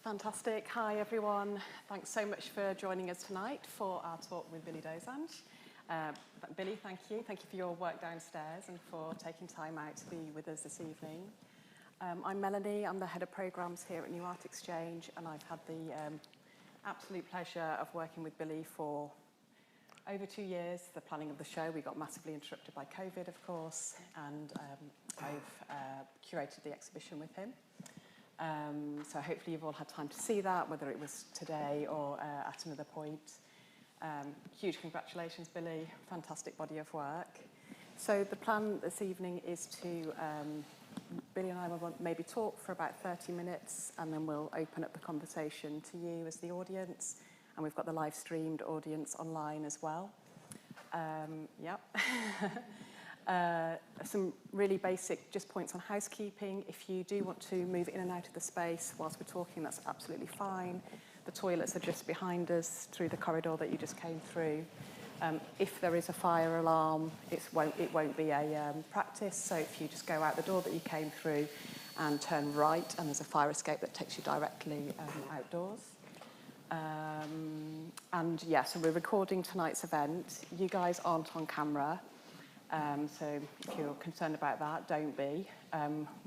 Fantastic. Hi, everyone. Thanks so much for joining us tonight for our talk with Billy Dozange. Billy, thank you. Thank you for your work downstairs and for taking time out to be with us this evening. I'm Melanie. I'm the head of programs here at New Art Exchange, and I've had the absolute pleasure of working with Billy for over 2 years. The planning of the show, we got massively interrupted by COVID, of course, and I've curated the exhibition with him. So hopefully you've all had time to see that, whether it was today or at another point. Huge congratulations, Billy. Fantastic body of work. So the plan this evening is to, Billy and I will maybe talk for about 30 minutes, and then we'll open up the conversation to you as the audience. And we've got the live streamed audience online as well. Some really basic just points on housekeeping. If you do want to move in and out of the space whilst we're talking, that's absolutely fine. The toilets are just behind us through the corridor that you just came through. If there is a fire alarm, it won't be a practice. So if you just go out the door that you came through and turn right, and there's a fire escape that takes you directly outdoors. So we're recording tonight's event. You guys aren't on camera. So if you're concerned about that, don't be.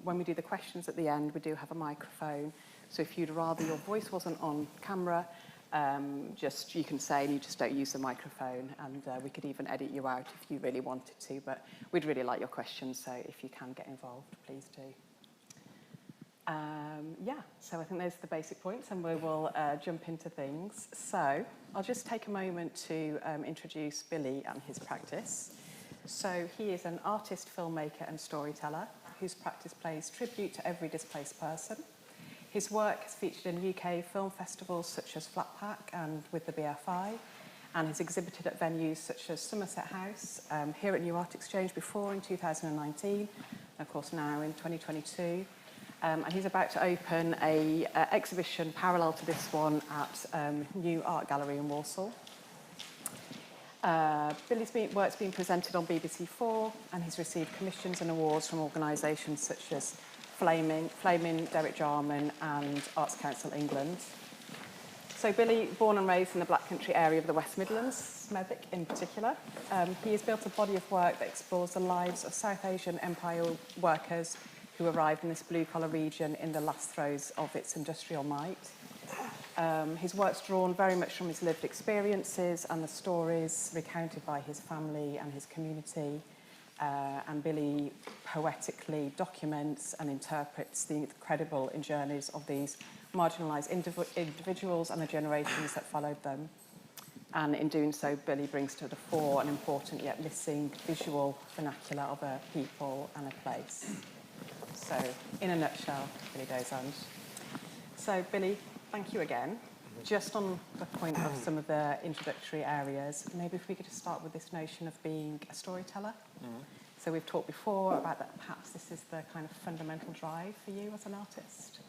When we do the questions at the end, we do have a microphone. So if you'd rather your voice wasn't on camera, you can say, and you just don't use the microphone, and we could even edit you out if you really wanted to, but we'd really like your questions, so if you can get involved, please do. So I think those are the basic points, and we will jump into things. So I'll just take a moment to introduce Billy and his practice. So he is an artist, filmmaker and storyteller whose practice pays tribute to every displaced person. His work has featured in UK film festivals such as Flatpack and with the BFI, and has exhibited at venues such as Somerset House, here at New Art Exchange before in 2019, and of course now in 2022. And he's about to open an exhibition parallel to this one at New Art Gallery in Walsall. Billy's work's been presented on BBC4, and he's received commissions and awards from organisations such as Flaming, Derek Jarman and Arts Council England. So Billy, born and raised in the Black Country area of the West Midlands, Smethwick in particular, he has built a body of work that explores the lives of South Asian empire workers who arrived in this blue-collar region in the last throes of its industrial might. His work's drawn very much from his lived experiences and the stories recounted by his family and his community. And Billy poetically documents and interprets the incredible journeys of these marginalised individuals and the generations that followed them. And in doing so, Billy brings to the fore an important yet missing visual vernacular of a people and a place. So, in a nutshell, Billy Dozange. So, Billy, thank you again. Just on the point of some of the introductory areas, maybe if we could just start with this notion of being a storyteller. So we've talked before about that perhaps this is the kind of fundamental drive for you as an artist. I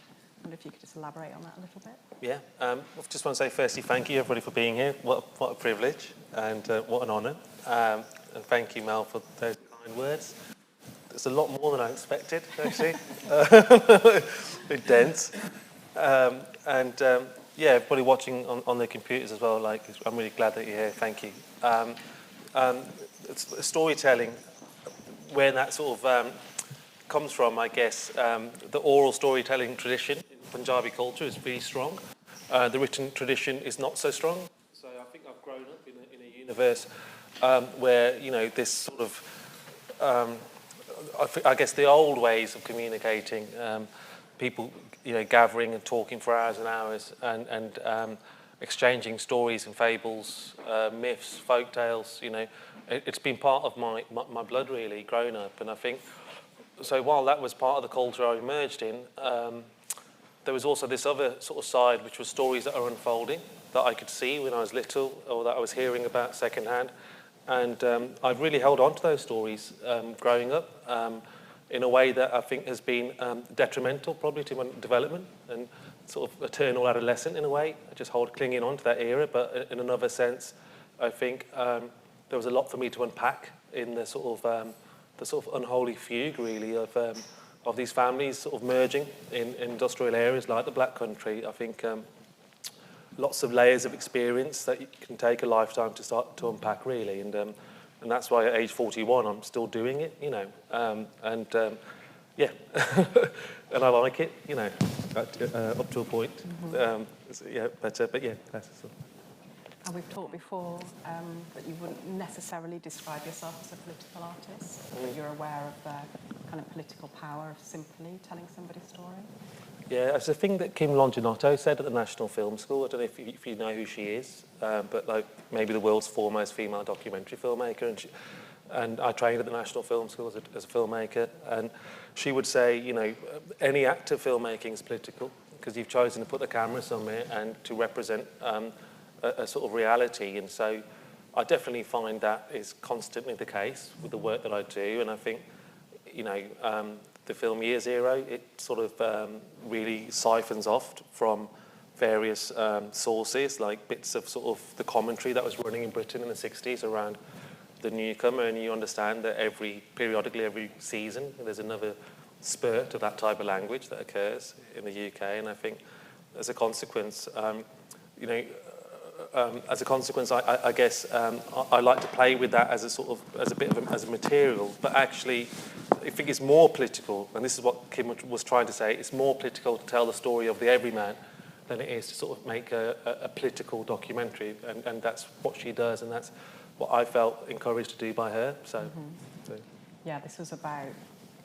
wonder if you could just elaborate on that a little bit. Yeah, I just want to say firstly thank you everybody for being here. What a privilege and what an honour. And thank you, Mel, for those kind words. It's a lot more than I expected, actually. A bit dense. Everybody watching on their computers as well, I'm really glad that you're here, thank you. Storytelling, where that sort of comes from, I guess, the oral storytelling tradition in Punjabi culture is really strong. The written tradition is not so strong. So I think I've grown up in a universe where, this sort of, I guess the old ways of communicating, people gathering and talking for hours and hours and exchanging stories and fables, myths, folk tales, it's been part of my blood really growing up. And I think, so while that was part of the culture I emerged in, there was also this other sort of side, which was stories that are unfolding, that I could see when I was little or that I was hearing about secondhand. And I've really held on to those stories growing up in a way that I think has been detrimental probably to my development and sort of eternal adolescent in a way. I just clinging on to that era, but in another sense, I think there was a lot for me to unpack in the sort of unholy fugue really of of these families sort of merging in industrial areas like the Black Country. I think lots of layers of experience that can take a lifetime to start to unpack, really. And that's why at age 41 I'm still doing it, you know. Yeah, and I like it, you know, up to a point. Yeah, but yeah, that's sort of. And we've talked before that you wouldn't necessarily describe yourself as a political artist, but you're aware of the kind of political power of simply telling somebody's story. Yeah, it's a thing that Kim Longinotto said at the National Film School. I don't know if you know who she is, but like maybe the world's foremost female documentary filmmaker. And I trained at the National Film School as a filmmaker. And she would say, you know, any act of filmmaking is political because you've chosen to put the camera somewhere and to represent a sort of reality. And so I definitely find that is constantly the case with the work that I do. And I think, you know, the film Year Zero, it sort of really siphons off from various sources, like bits of sort of the commentary that was running in Britain in the 60s around the newcomer, and you understand that periodically every season there's another spurt of that type of language that occurs in the UK. And I think as a consequence, you know, I guess I like to play with that as a sort of as a material, but actually I think it's more political, and this is what Kim was trying to say. It's more political to tell the story of the everyman than it is to sort of make a political documentary, and that's what she does, and that's what I felt encouraged to do by her. So yeah, this was about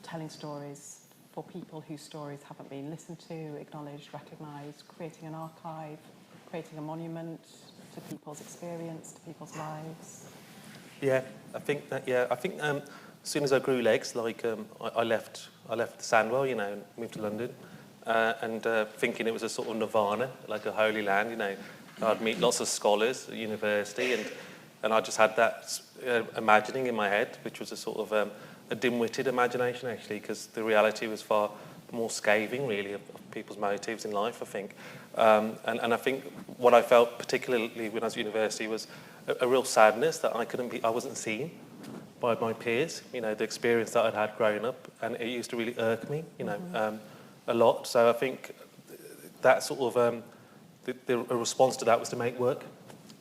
telling stories for people whose stories haven't been listened to, acknowledged, recognised, creating an archive, creating a monument to people's experience, to people's lives. Yeah, I think that. Yeah, I think as soon as I grew legs, like I left Sandwell, you know, and moved to London, and thinking it was a sort of nirvana, like a holy land, you know. I'd meet lots of scholars at university, and I just had that imagining in my head, which was a sort of a dim-witted imagination, actually, because the reality was far more scathing, really, of people's motives in life, I think. And I think what I felt particularly when I was at university was a real sadness that I wasn't seen by my peers, you know, the experience that I'd had growing up, and it used to really irk me, you know, a lot. So I think that sort of, the response to that was to make work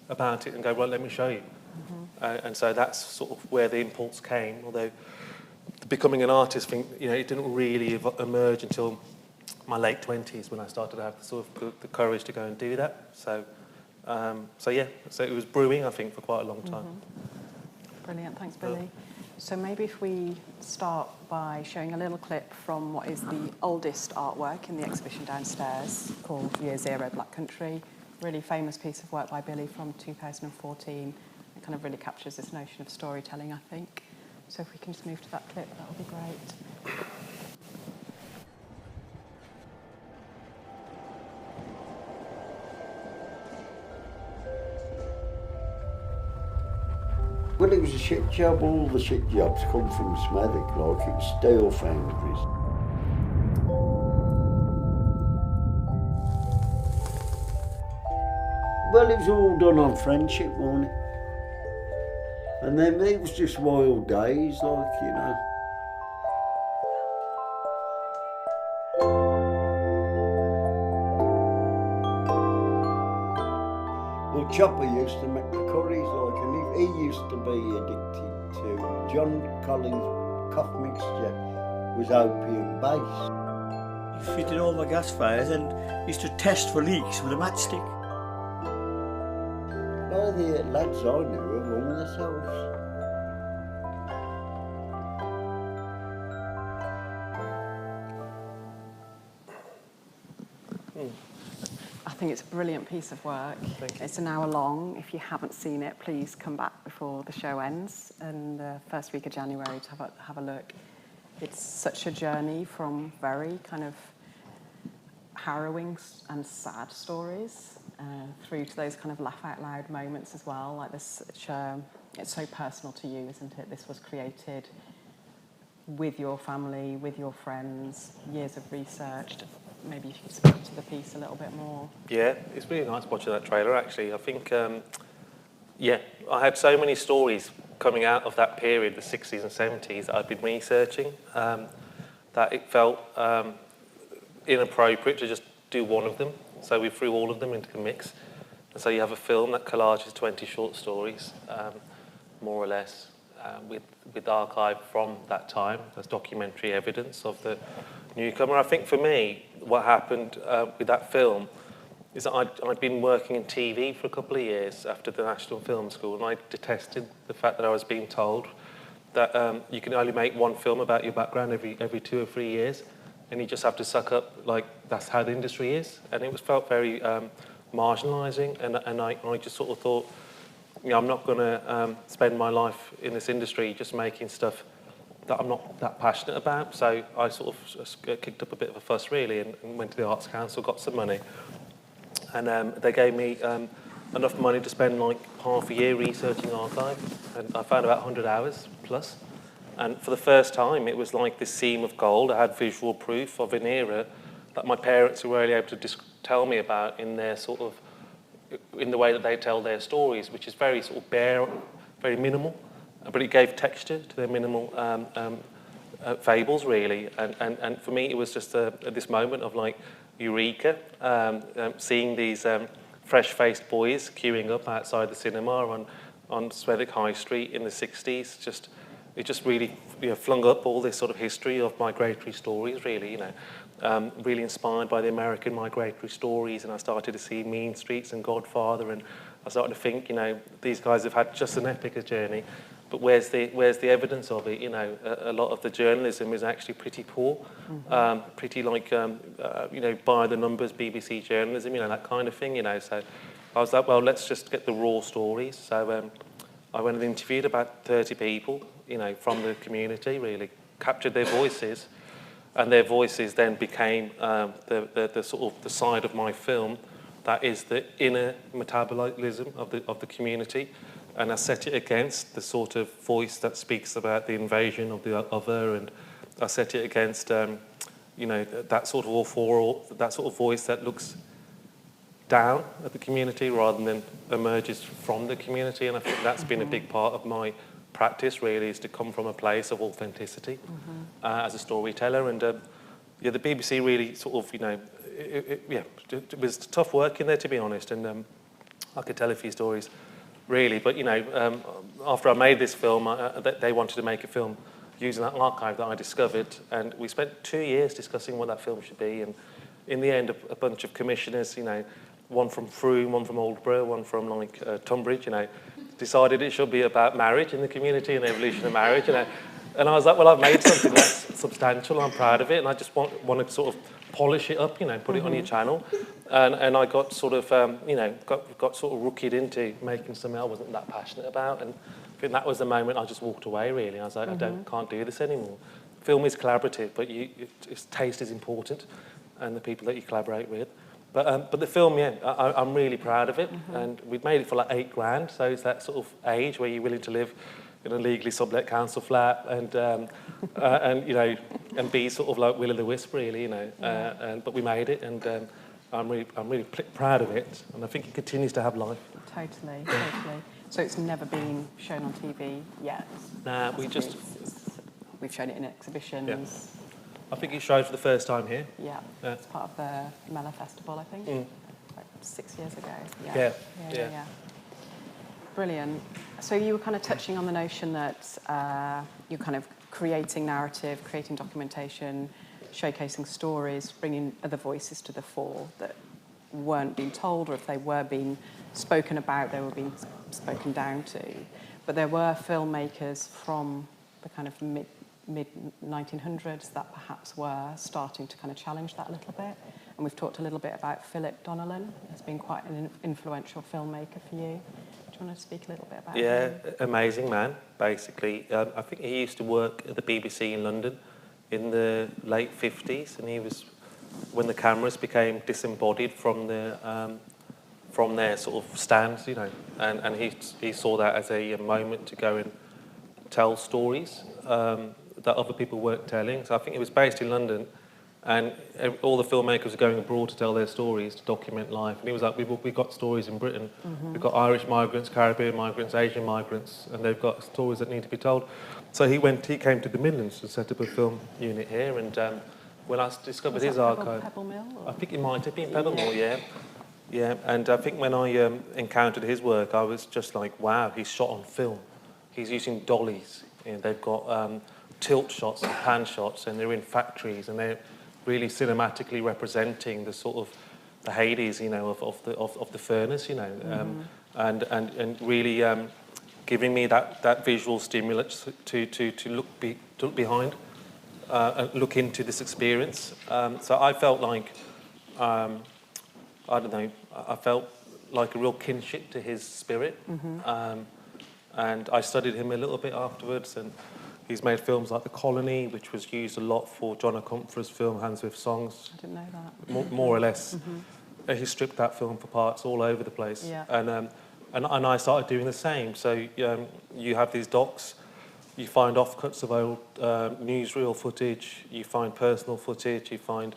about it and go, well, let me show you. And so that's sort of where the impulse came, although becoming an artist thing, you know, it didn't really emerge until my late 20s when I started to have the courage to go and do that. So yeah, so it was brewing, I think, for quite a long time. Brilliant, thanks, Billy. So maybe if we start by showing a little clip from what is the oldest artwork in the exhibition downstairs, called Year Zero Black Country. Really famous piece of work by Billy from 2014. It kind of really captures this notion of storytelling, I think. So if we can just move to that clip, that would be great. Well, it was a shit job. All the shit jobs come from Smethwick, like it was steel foundries. Well, it was all done on friendship, wasn't it? And then it was just wild days, like, you know. Well, Chopper used to make the curries, like, and he used to be addicted to John Collins' cough mixture was opium based. He fitted all the gas fires and used to test for leaks with a matchstick. All the lads I knew have hung themselves. I think it's a brilliant piece of work. It's an hour long. If you haven't seen it, please come back before the show ends and the first week of January to have a look. It's such a journey from very kind of harrowing and sad stories through to those kind of laugh out loud moments as well. Like this, it's so personal to you, isn't it? This was created with your family, with your friends, years of research. Maybe you could speak to the piece a little bit more. Yeah, it's really nice watching that trailer, actually. I think, yeah, I had so many stories coming out of that period, the 60s and 70s, that I'd been researching, that that it felt inappropriate to just do one of them. So we threw all of them into the mix. And so you have a film that collages 20 short stories, more or less, with archive from that time. There's documentary evidence of the newcomer. I think for me, what happened with that film is that I'd been working in TV for a couple of years after the National Film School, and I detested the fact that I was being told that you can only make one film about your background every 2 or 3 years, and you just have to suck up, like, that's how the industry is. And it felt very marginalising, and I just sort of thought, you know, I'm not going to spend my life in this industry just making stuff that I'm not that passionate about. So I sort of just kicked up a bit of a fuss, really, and went to the Arts Council, got some money, and they gave me enough money to spend like half a year researching archive, and I found about 100 hours plus. And for the first time, it was like this seam of gold. I had visual proof of an era that my parents were really able to tell me about in their sort of, in the way that they tell their stories, which is very sort of bare, very minimal, but it gave texture to their minimal fables, really. And for me, it was just this moment of like eureka, seeing these fresh-faced boys queuing up outside the cinema on Swethwick High Street in the 60s. It just really, you know, flung up all this sort of history of migratory stories, really, you know. Really inspired by the American migratory stories, and I started to see Mean Streets and Godfather, and I started to think, you know, these guys have had just an epic journey, but where's the evidence of it? You know, a lot of the journalism is actually pretty poor, pretty like, you know, by the numbers BBC journalism, you know, that kind of thing, you know. So I was like, well, let's just get the raw stories. So I went and interviewed about 30 people, you know, from the community, really, captured their voices, and their voices then became the sort of the side of my film that is the inner metabolism of the community, and I set it against the sort of voice that speaks about the invasion of the other, and I set it against you know, that sort of voice that looks down at the community rather than emerges from the community. And I think that's been a big part of my practice, really, is to come from a place of authenticity as a storyteller. And yeah, the BBC really sort of, you know, it was tough work in there, to be honest, and I could tell a few stories, really. But, you know, after I made this film, they wanted to make a film using that archive that I discovered, and we spent 2 years discussing what that film should be, and in the end, a bunch of commissioners, you know, one from Frome, one from Aldeburgh, one from like Tunbridge, you know, decided it should be about marriage in the community and the evolution of marriage, you know. And I was like, well, I've made something that's substantial, I'm proud of it, and I just want to sort of polish it up, you know, put it on your channel. And I got sort of, you know, got sort of rookied into making something I wasn't that passionate about, and I think that was the moment I just walked away, really. I was like, can't do this anymore. Film is collaborative, but taste is important, and the people that you collaborate with. But the film, yeah, I'm really proud of it, and we've made it for like $8,000, so it's that sort of age where you're willing to live in a legally sublet council flat and you know, and be sort of like Will-o'-the-Wisp, really, you know. But we made it, and I'm really proud of it, and I think it continues to have life. Totally, totally. So it's never been shown on TV yet? Nah, We've shown it in exhibitions. Yeah. I think it showed for the first time here. Yeah, it's part of the Mellor Festival, I think, like 6 years ago. Yeah. Brilliant. So you were kind of touching on the notion that you're kind of creating narrative, creating documentation, showcasing stories, bringing other voices to the fore that weren't being told, or if they were being spoken about, they were being spoken down to. But there were filmmakers from the kind of mid-1900s that perhaps were starting to kind of challenge that a little bit. And we've talked a little bit about Philip Donnellan. He's been quite an influential filmmaker for you. Do you want to speak a little bit about him? Yeah, amazing man, basically. I think he used to work at the BBC in London in the late 50s, and he was, when the cameras became disembodied from their sort of stands, you know, and he saw that as a moment to go and tell stories that other people weren't telling. So I think he was based in London, And all the filmmakers were going abroad to tell their stories, to document life. And he was like, we've got stories in Britain. We've got Irish migrants, Caribbean migrants, Asian migrants, and they've got stories that need to be told. So he came to the Midlands to set up a film unit here. And when I discovered his archive... Pebble Mill? I think it might have been Pebble Mill, yeah. Yeah, and I think when I encountered his work, I was just like, wow, he's shot on film. He's using dollies. You know, they've got tilt shots and pan shots, and they're in factories, and they're really cinematically representing the sort of the Hades, you know, of the furnace, you know, and really giving me that visual stimulus to look behind and look into this experience. So I felt like I don't know, I felt like a real kinship to his spirit. And I studied him a little bit afterwards, and he's made films like The Colony, which was used a lot for John O'Comfor's film Handsworth Songs. I didn't know that. More or less. He stripped that film for parts all over the place. Yeah. And I started doing the same. So you have these docs, you find offcuts of old newsreel footage, you find personal footage, you find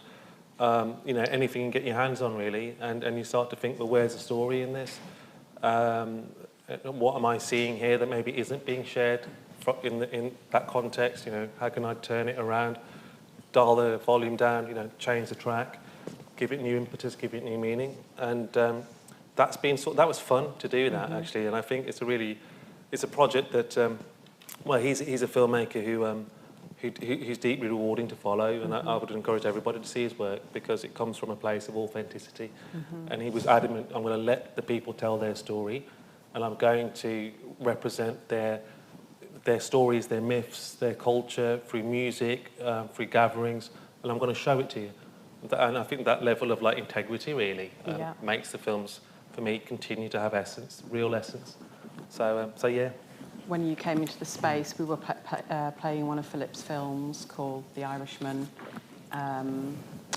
you know, anything you can get your hands on, really, and you start to think, well, where's the story in this? What am I seeing here that maybe isn't being shared in that context? You know, how can I turn it around, dial the volume down, you know, change the track, give it new impetus, give it new meaning, and that was fun to do that actually, and I think it's a project that well, he's a filmmaker who's deeply rewarding to follow, and I would encourage everybody to see his work because it comes from a place of authenticity. And he was adamant, I'm going to let the people tell their story, and I'm going to represent their stories, their myths, their culture through music, through gatherings, and I'm going to show it to you. And I think that level of integrity really makes the films, for me, continue to have essence, real essence. So yeah. When you came into the space, we were playing one of Philip's films called The Irishman, An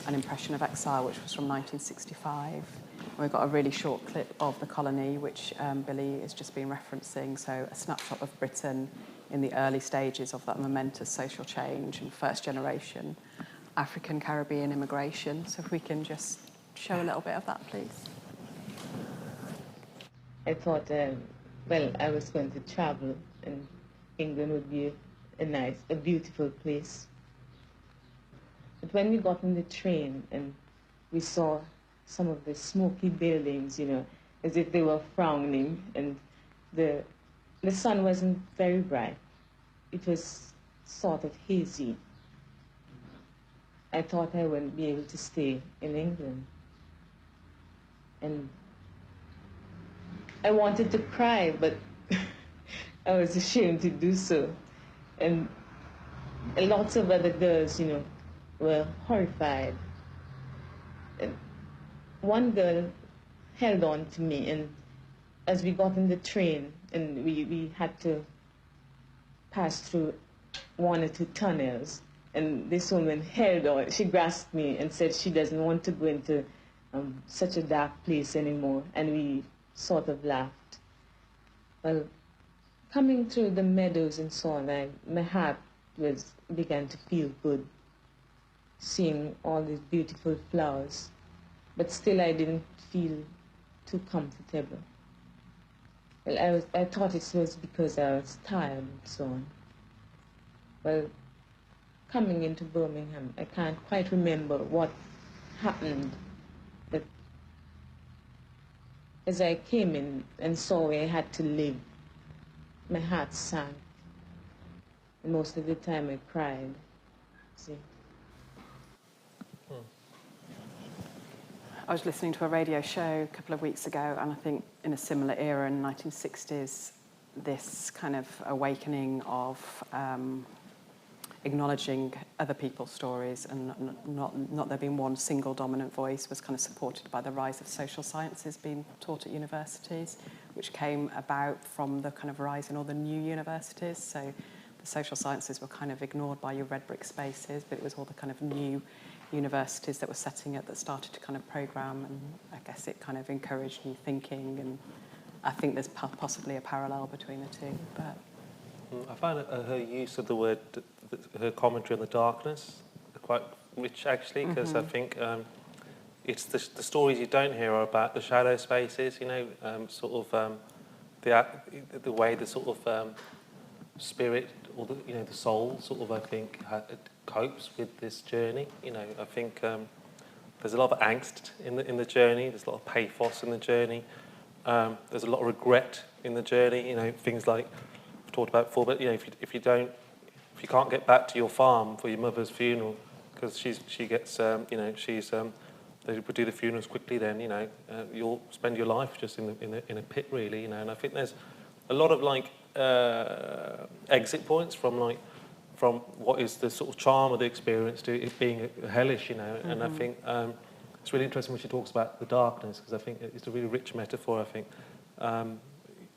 Impression of Exile, which was from 1965. And we've got a really short clip of The Colony, which Billy has just been referencing, so a snapshot of Britain in the early stages of that momentous social change and first generation African Caribbean immigration. So if we can just show a little bit of that, please. I thought, well, I was going to travel, and England would be a beautiful place. But when we got on the train and we saw some of the smoky buildings, you know, as if they were frowning, and the sun wasn't very bright. It was sort of hazy. I thought I wouldn't be able to stay in England. And I wanted to cry, but I was ashamed to do so. And lots of other girls, you know, were horrified. And one girl held on to me, and as we got in the train, and we had to pass through one or two tunnels, and this woman held on. She grasped me and said she doesn't want to go into such a dark place anymore, and we sort of laughed. Well, coming through the meadows and so on, my heart began to feel good, seeing all these beautiful flowers, but still I didn't feel too comfortable. Well, I thought it was because I was tired and so on. Well, coming into Birmingham, I can't quite remember what happened, but as I came in and saw where I had to live, my heart sank. And most of the time I cried. See? I was listening to a radio show a couple of weeks ago, and I think in a similar era in the 1960s, this kind of awakening of acknowledging other people's stories and not there being one single dominant voice was kind of supported by the rise of social sciences being taught at universities, which came about from the kind of rise in all the new universities. So the social sciences were kind of ignored by your red brick spaces, but it was all the kind of new universities that were setting up that started to kind of program, and I guess it kind of encouraged new thinking, and I think there's possibly a parallel between the two. But I find her use of the word, her commentary on the darkness, quite rich actually, because I think it's the stories you don't hear are about the shadow spaces, you know, the way the sort of spirit or the, you know, the soul sort of, I think, copes with this journey. You know, I think there's a lot of angst in the journey. There's a lot of pathos in the journey. There's a lot of regret in the journey. You know, things like I've talked about before. But you know, if you can't get back to your farm for your mother's funeral because she gets they would do the funerals quickly. Then you know you'll spend your life just in a pit, really. You know, and I think there's a lot of like exit points from what is the sort of charm of the experience to it being hellish, you know. And I think it's really interesting when she talks about the darkness, because I think it's a really rich metaphor. I think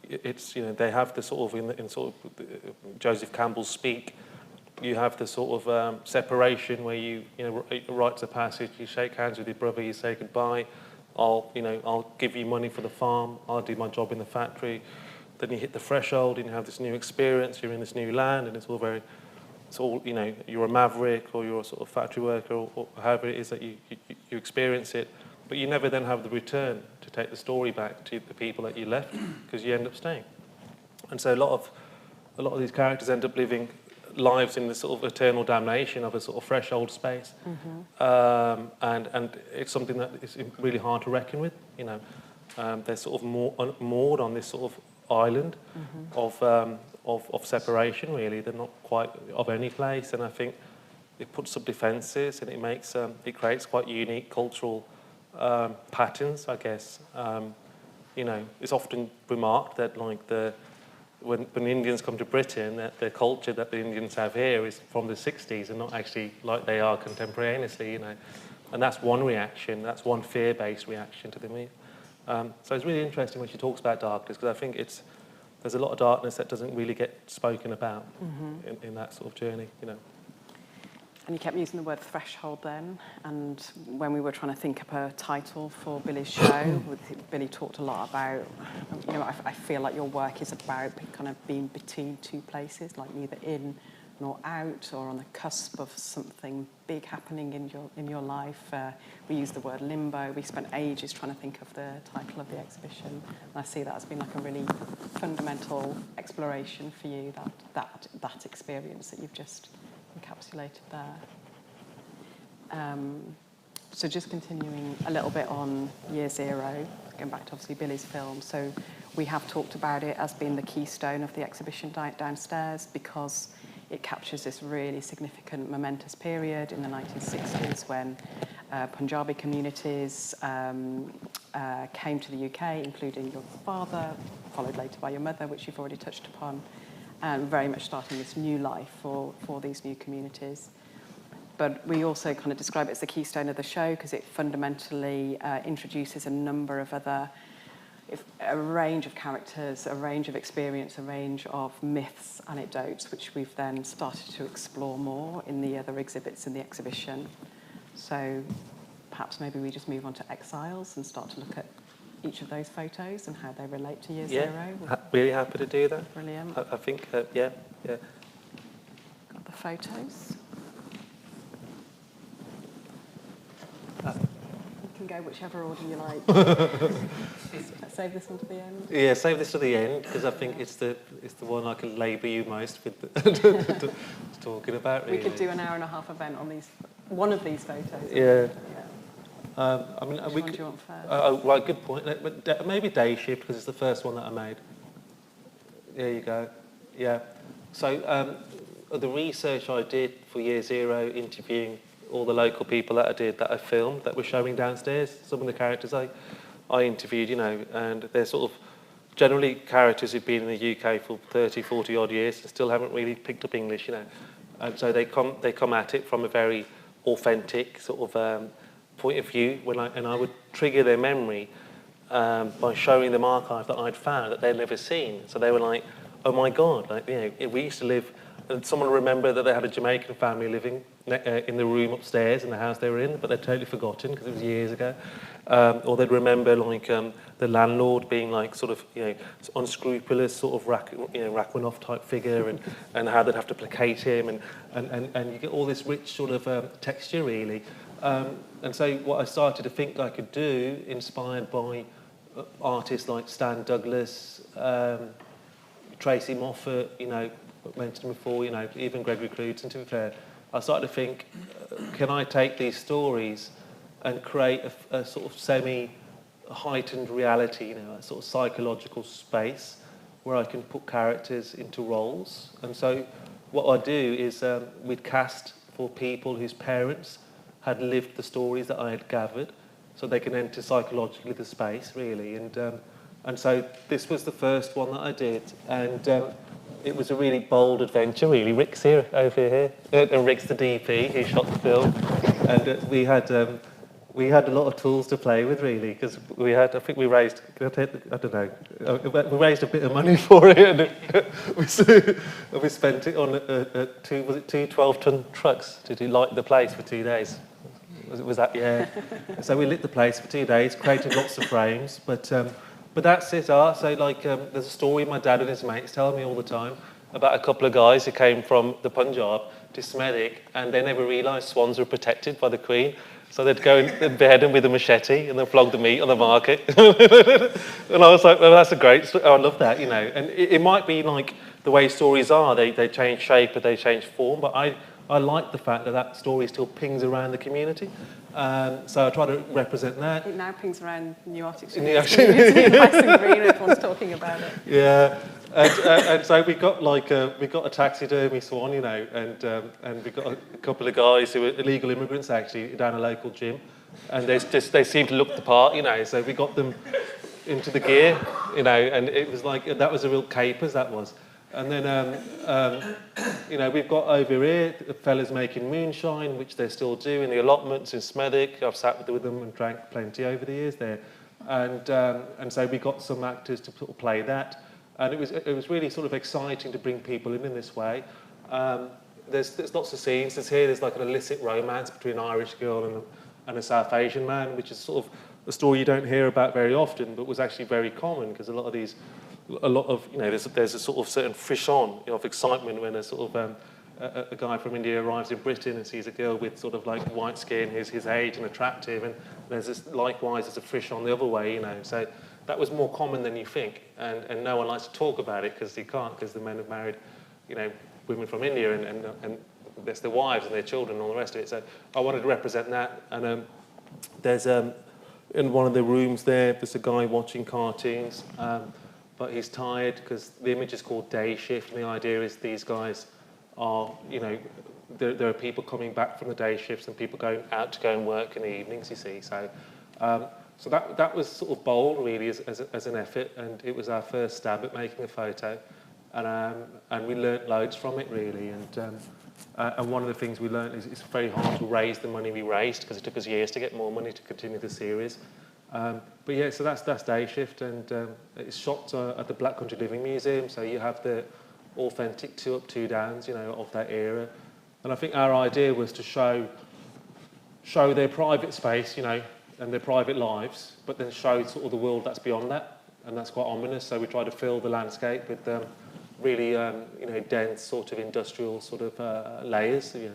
it's, you know, they have the sort of in sort of Joseph Campbell's Speak, you have the sort of separation where you know rites of passage, you shake hands with your brother, you say goodbye. I'll give you money for the farm. I'll do my job in the factory. Then you hit the threshold and you have this new experience. You're in this new land, and it's all, you know, you're a maverick or you're a sort of factory worker or however it is that you experience it. But you never then have the return to take the story back to the people that you left, because you end up staying. And so a lot of these characters end up living lives in the sort of eternal damnation of a sort of threshold space. And it's something that is really hard to reckon with, you know. They're sort of moored on this sort of island of separation, really. They're not quite of any place, and I think it puts up defences and it creates quite unique cultural patterns, I guess. You know, it's often remarked that like when Indians come to Britain, that the culture that the Indians have here is from the 60s and not actually like they are contemporaneously, you know. And that's one reaction, that's one fear-based reaction to the myth. So it's really interesting when she talks about darkness, because I think there's a lot of darkness that doesn't really get spoken about in that sort of journey, you know. And you kept using the word threshold then, and when we were trying to think up a title for Billy's show, Billy talked a lot about, you know, I feel like your work is about kind of being between two places, like neither in nor out, or on the cusp of something big happening in your life. We used the word limbo. We spent ages trying to think of the title of the exhibition, and I see that as being like a really fundamental exploration for you, that experience that you've just encapsulated there. So just continuing a little bit on Year Zero, going back to obviously Billy's film. So we have talked about it as being the keystone of the exhibition downstairs, because it captures this really significant, momentous period in the 1960s when Punjabi communities came to the UK, including your father, followed later by your mother, which you've already touched upon, and very much starting this new life for these new communities. But we also kind of describe it as the keystone of the show because it fundamentally introduces a number of other, a range of characters, a range of experience, a range of myths, anecdotes, which we've then started to explore more in the other exhibits in the exhibition. So perhaps maybe we just move on to Exiles and start to look at each of those photos and how they relate to Year Zero. Really happy to do that. Brilliant. I think, yeah. Got the photos. You can go whichever order you like. Let's save this one to the end. Yeah, save this to the end because I think it's the one I can labour you most with talking about. Really. We could do an hour-and-a-half event on one of these photos. Yeah. I mean, which one do you want first? Right, good point. Maybe Day Shift because it's the first one that I made. There you go. Yeah. So the research I did for Year Zero, interviewing all the local people that I filmed, that were showing downstairs, some of the characters I interviewed, you know, and they're sort of generally characters who've been in the UK for 30, 40 odd years and still haven't really picked up English, you know. And so they come at it from a very authentic sort of point of view, and I would trigger their memory by showing them archive that I'd found that they'd never seen. So they were like, oh my God, like, you know, we used to live and someone will remember that they had a Jamaican family living in the room upstairs in the house they were in, but they'd totally forgotten because it was years ago. Or they'd remember like the landlord being like sort of, you know, unscrupulous sort of Rachmaninoff type figure, and how they'd have to placate him, and you get all this rich sort of texture really. And so what I started to think I could do, inspired by artists like Stan Douglas, Tracy Moffat, you know, mentioned before, you know, even Gregory Crewdson, to be fair, I started to think, can I take these stories and create a sort of semi-heightened reality, you know, a sort of psychological space where I can put characters into roles. And so what I do is we'd cast for people whose parents had lived the stories that I had gathered, so they can enter psychologically the space, really. And so this was the first one that I did, and it was a really bold adventure, really. Rick's here, over here, and Rick's the DP who shot the film, and we had a lot of tools to play with, really, because we had, I think we raised, I don't know, we raised a bit of money for it, and we spent it on two 12-ton trucks to light the place for 2 days. Was that, yeah. So we lit the place for 2 days, created lots of frames, but that's it. So like, there's a story my dad and his mates tell me all the time about a couple of guys who came from the Punjab to Smethwick, and they never realised swans were protected by the Queen. So they'd go and they'd behead them with a machete and then flog the meat on the market. And I was like, well, that's a great story. I love that, you know. And it might be like the way stories are, they change shape or they change form, but I like the fact that that story still pings around the community. So I try to represent that. It now pings around New Arctic In the Street. Nice and green, everyone's talking about it. Yeah, and so we got a taxidermy swan, you know, and we got a couple of guys who were illegal immigrants actually down a local gym, and they seemed to look the part, you know. So we got them into the gear, you know, and it was like that was a real capers, that was. And then, you know, we've got over here the fellas making moonshine, which they still do in the allotments in Smethwick. I've sat with them and drank plenty over the years there. And so we got some actors to sort of play that. And it was really sort of exciting to bring people in this way. There's lots of scenes. There's like an illicit romance between an Irish girl and a South Asian man, which is sort of a story you don't hear about very often, but was actually very common because a lot of, you know, there's a sort of certain frisson of excitement when a sort of a guy from India arrives in Britain and sees a girl with sort of like white skin, who's his age and attractive, and there's this, likewise there's a frisson the other way, you know. So that was more common than you think, and no one likes to talk about it because they can't, because the men have married, you know, women from India, and there's their wives and their children and all the rest of it. So I wanted to represent that, and there's in one of the rooms there's a guy watching cartoons. But he's tired because the image is called Day Shift, and the idea is these guys are, you know, there are people coming back from the day shifts and people going out to go and work in the evenings, you see. So so that was sort of bold, really, as an effort, and it was our first stab at making a photo. And we learnt loads from it, really. And one of the things we learnt is it's very hard to raise the money we raised because it took us years to get more money to continue the series. But yeah, so that's Day Shift, and it's shot at the Black Country Living Museum, so you have the authentic 2 up, 2 downs, you know, of that era. And I think our idea was to show their private space, you know, and their private lives, but then show sort of the world that's beyond that, and that's quite ominous. So we try to fill the landscape with really, you know, dense sort of industrial sort of layers, you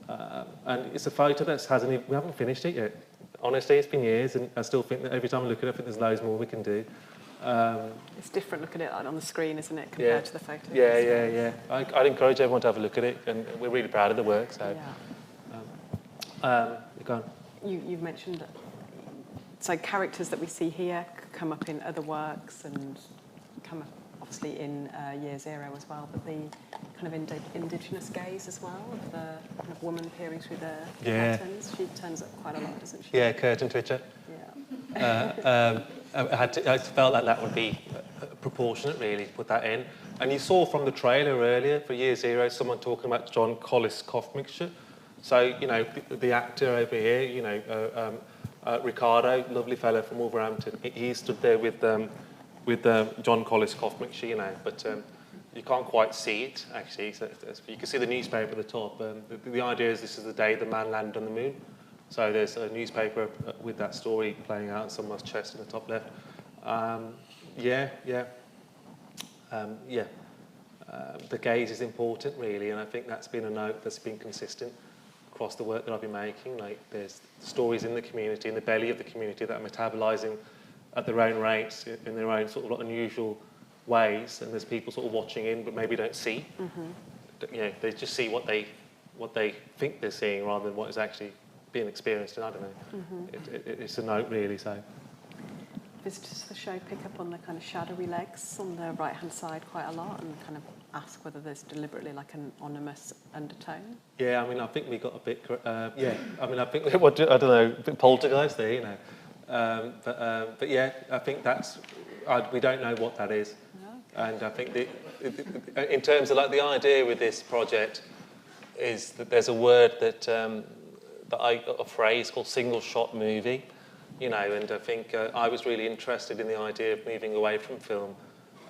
know. And it's a photo we haven't finished it yet. Honestly, it's been years, and I still think that every time I look at it, I think there's loads more we can do. It's different looking at it on the screen, isn't it, compared to the photos? Yeah. I'd encourage everyone to have a look at it, and we're really proud of the work. So, go on. You've mentioned that. So characters that we see here come up in other works and come up obviously in Year Zero as well, but the kind of indigenous gaze as well, of the kind of woman peering through the curtains. She turns up quite a lot, doesn't she? Yeah, curtain twitcher. Yeah. I felt like that would be proportionate, really, to put that in. And you saw from the trailer earlier for Year Zero someone talking about John Collis cough mixture. So, you know, the actor over here, you know, Ricardo, lovely fellow from Wolverhampton, he stood there with John Collis cough mixture, you know. But you can't quite see it, actually. So you can see the newspaper at the top. The idea is this is the day the man landed on the moon. So there's a newspaper with that story playing out on someone's chest in the top left. The gaze is important, really, and I think that's been a note that's been consistent across the work that I've been making. Like, there's stories in the community, in the belly of the community, that are metabolising at their own rates, in their own sort of unusual ways, and there's people sort of watching in but maybe don't see. You know, they just see what they think they're seeing rather than what is actually being experienced, and I don't know. It's a note, really. So Visitors to the show pick up on the kind of shadowy legs on the right-hand side quite a lot, and kind of ask whether there's deliberately like an ominous undertone. yeah, I mean, I think we got a bit. I mean, I think I don't know, a bit poltergeist there, you know. But yeah, I think we don't know what that is. And I think in terms of like the idea with this project is that there's a word a phrase called single shot movie, you know, and I think I was really interested in the idea of moving away from film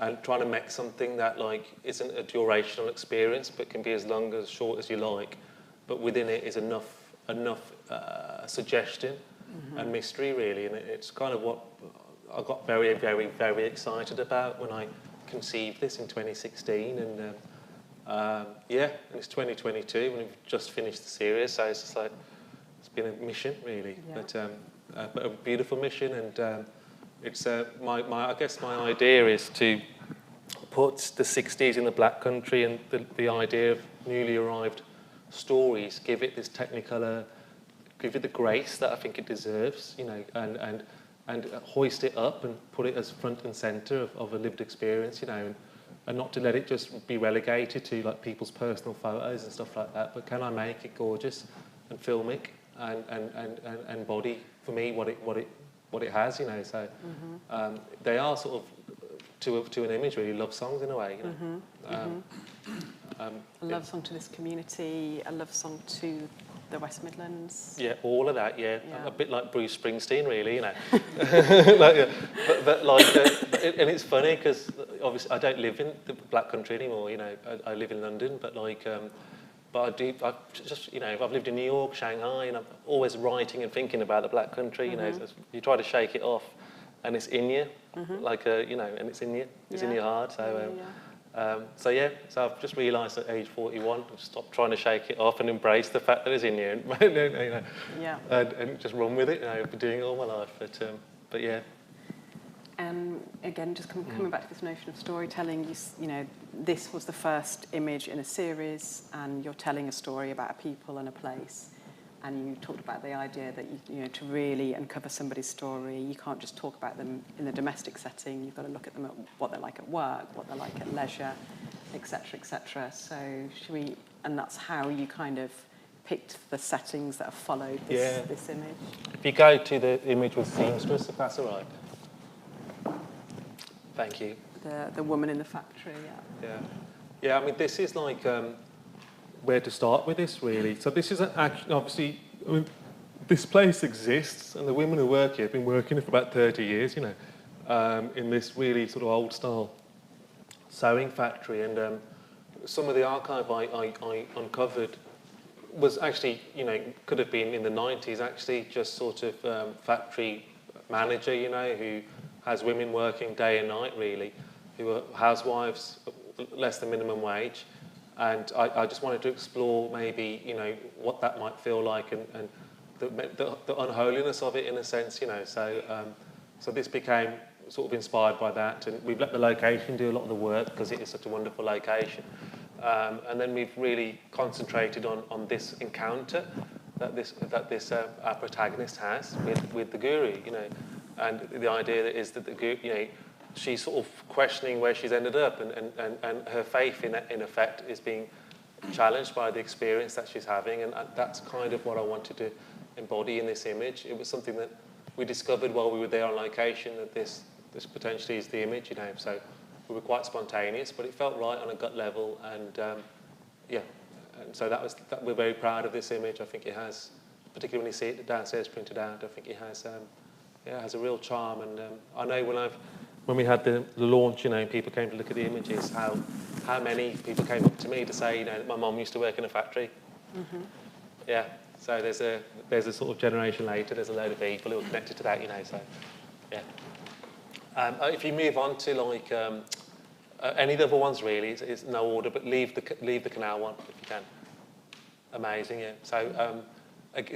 and trying to make something that like isn't a durational experience but can be as long as short as you like, but within it is enough suggestion and mystery, really, and it's kind of what I got very, very, very excited about when I conceived this in 2016, and and it's 2022 and we've just finished the series, so it's just like it's been a mission, really, but a beautiful mission, and it's I guess my idea is to put the 60s in the Black Country and the idea of newly arrived stories, give it this technicolor, give it the grace that I think it deserves, you know, and hoist it up and put it as front and centre of a lived experience, you know, and not to let it just be relegated to like people's personal photos and stuff like that, but can I make it gorgeous and filmic and embody for me what it has, you know. So they are sort of to an image really love songs in a way, you know. A love song to this community, a love song to the West Midlands. Yeah, all of that. Yeah, a bit like Bruce Springsteen, really, you know. But like, and it's funny because obviously I don't live in the Black Country anymore. You know, I live in London, but like, but I do. I've just, you know, I've lived in New York, Shanghai, and I'm always writing and thinking about the Black Country. You know, so you try to shake it off, and it's in you, like you know, and it's in you, it's in your heart. So. So I've just realised at age 41, I've stopped trying to shake it off and embrace the fact that it's in you, and, you know, and just run with it. You know, I've been doing it all my life, but yeah. And again, just coming back to this notion of storytelling, you know, this was the first image in a series, and you're telling a story about a people and a place. And you talked about the idea that you know, to really uncover somebody's story, you can't just talk about them in the domestic setting. You've got to look at them at what they're like at work, what they're like at leisure, etc., etc. So should we? And that's how you kind of picked the settings that have followed this image. If you go to the image with seamstress, if that's all right. Thank you. The woman in the factory. Yeah. I mean, this is like. Where to start with this, really. So this is obviously, I mean, this place exists, and the women who work here have been working here for about 30 years, you know, in this really sort of old-style sewing factory. And some of the archive I uncovered was actually, you know, could have been in the 90s, actually, just sort of factory manager, you know, who has women working day and night, really, who are housewives, less than minimum wage. And I just wanted to explore maybe, you know, what that might feel like and the unholiness of it, in a sense, you know. So so this became sort of inspired by that, and we've let the location do a lot of the work because it is such a wonderful location. And then we've really concentrated on this encounter that our protagonist has with the guru, you know, and the idea is that the guru, you know, she's sort of questioning where she's ended up, and her faith in effect is being challenged by the experience that she's having, and that's kind of what I wanted to embody in this image. It was something that we discovered while we were there on location, that this potentially is the image, you know. So we were quite spontaneous, but it felt right on a gut level, and and so that we're very proud of this image. I think it has, particularly when you see it downstairs printed out, I think it has has a real charm, and I know when we had the launch, you know, people came to look at the images, how many people came up to me to say, you know, that my mum used to work in a factory. Yeah, so there's a sort of generation later, there's a load of people who are connected to that, you know, so, yeah. If you move on to, like, any of the other ones, really, it's no order, but leave the canal one, if you can. Amazing, yeah. So,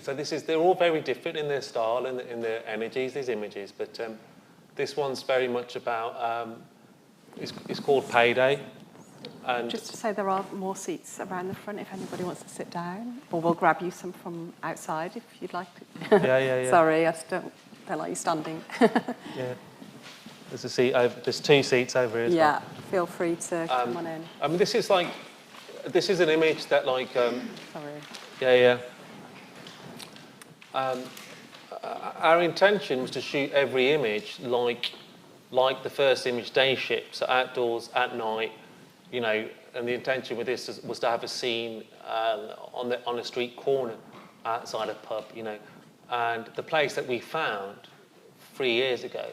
so they're all very different in their style and in their energies, these images, but this one's very much about, it's called Payday. And Just to say there are more seats around the front if anybody wants to sit down, or we'll grab you some from outside if you'd like to. Yeah. Sorry, I just don't like you standing. Yeah. There's a seat over, there's 2 seats over here as Yeah, well. feel free to come on in. I mean, this is an image that, like, Sorry. Our intention was to shoot every image like the first image, day ship, so outdoors at night, you know. And the intention with this was to have a scene on a street corner outside a pub, you know. And the place that we found 3 years ago,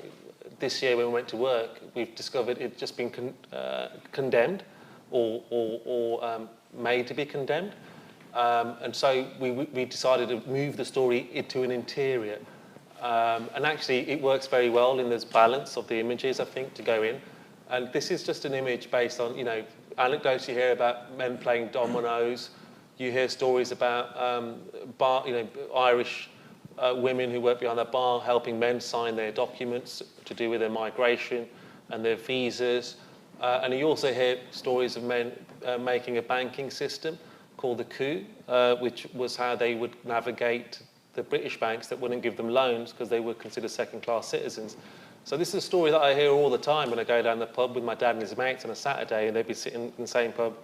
this year when we went to work, we've discovered it had just been condemned or made to be condemned. And so we decided to move the story into an interior. And actually, it works very well in this balance of the images, I think, to go in. And this is just an image based on, you know, anecdotes you hear about men playing dominoes. You hear stories about Irish women who work behind the bar helping men sign their documents to do with their migration and their visas. And you also hear stories of men making a banking system called the coup, which was how they would navigate the British banks that wouldn't give them loans because they were considered second-class citizens. So this is a story that I hear all the time when I go down the pub with my dad and his mates on a Saturday, and they'd be sitting in the same pub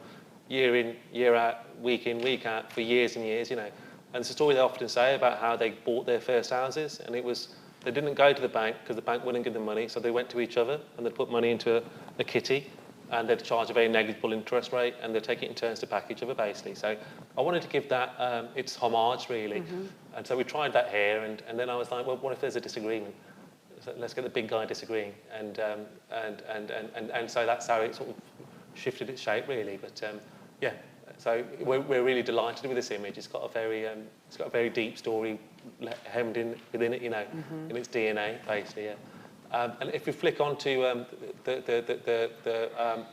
year in, year out, week in, week out for years and years, you know. And it's a story they often say about how they bought their first houses, and it was, they didn't go to the bank because the bank wouldn't give them money, so they went to each other and they'd put money into a kitty, and they'd charge a very negligible interest rate, and they'd take it in turns to pack each other, basically. So I wanted to give that its homage, really. And so we tried that here, and then I was like, well, what if there's a disagreement? So let's get the big guy disagreeing. And so that's how it sort of shifted its shape, really. But yeah, so we're really delighted with this image. It's got a very deep story hemmed in within it, you know, in its DNA, basically, yeah. And if we flick on to the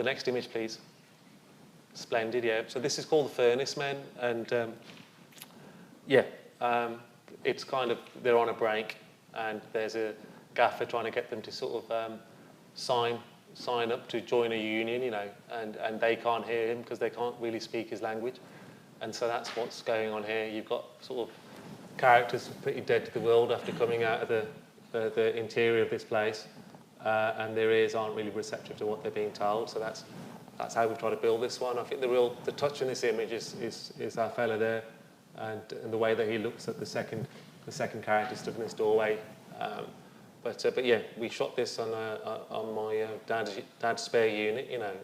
next image, please. Splendid, yeah. So this is called the Furnace Men, and it's kind of, they're on a break, and there's a gaffer trying to get them to sort of sign up to join a union, you know, and they can't hear him because they can't really speak his language, and so that's what's going on here. You've got sort of characters pretty dead to the world after coming out of the interior of this place, and their ears aren't really receptive to what they're being told. So that's how we've tried to build this one. I think the touch in this image is our fella there, and the way that he looks at the second character stuck in this doorway. But yeah, we shot this on my dad's spare unit, you know.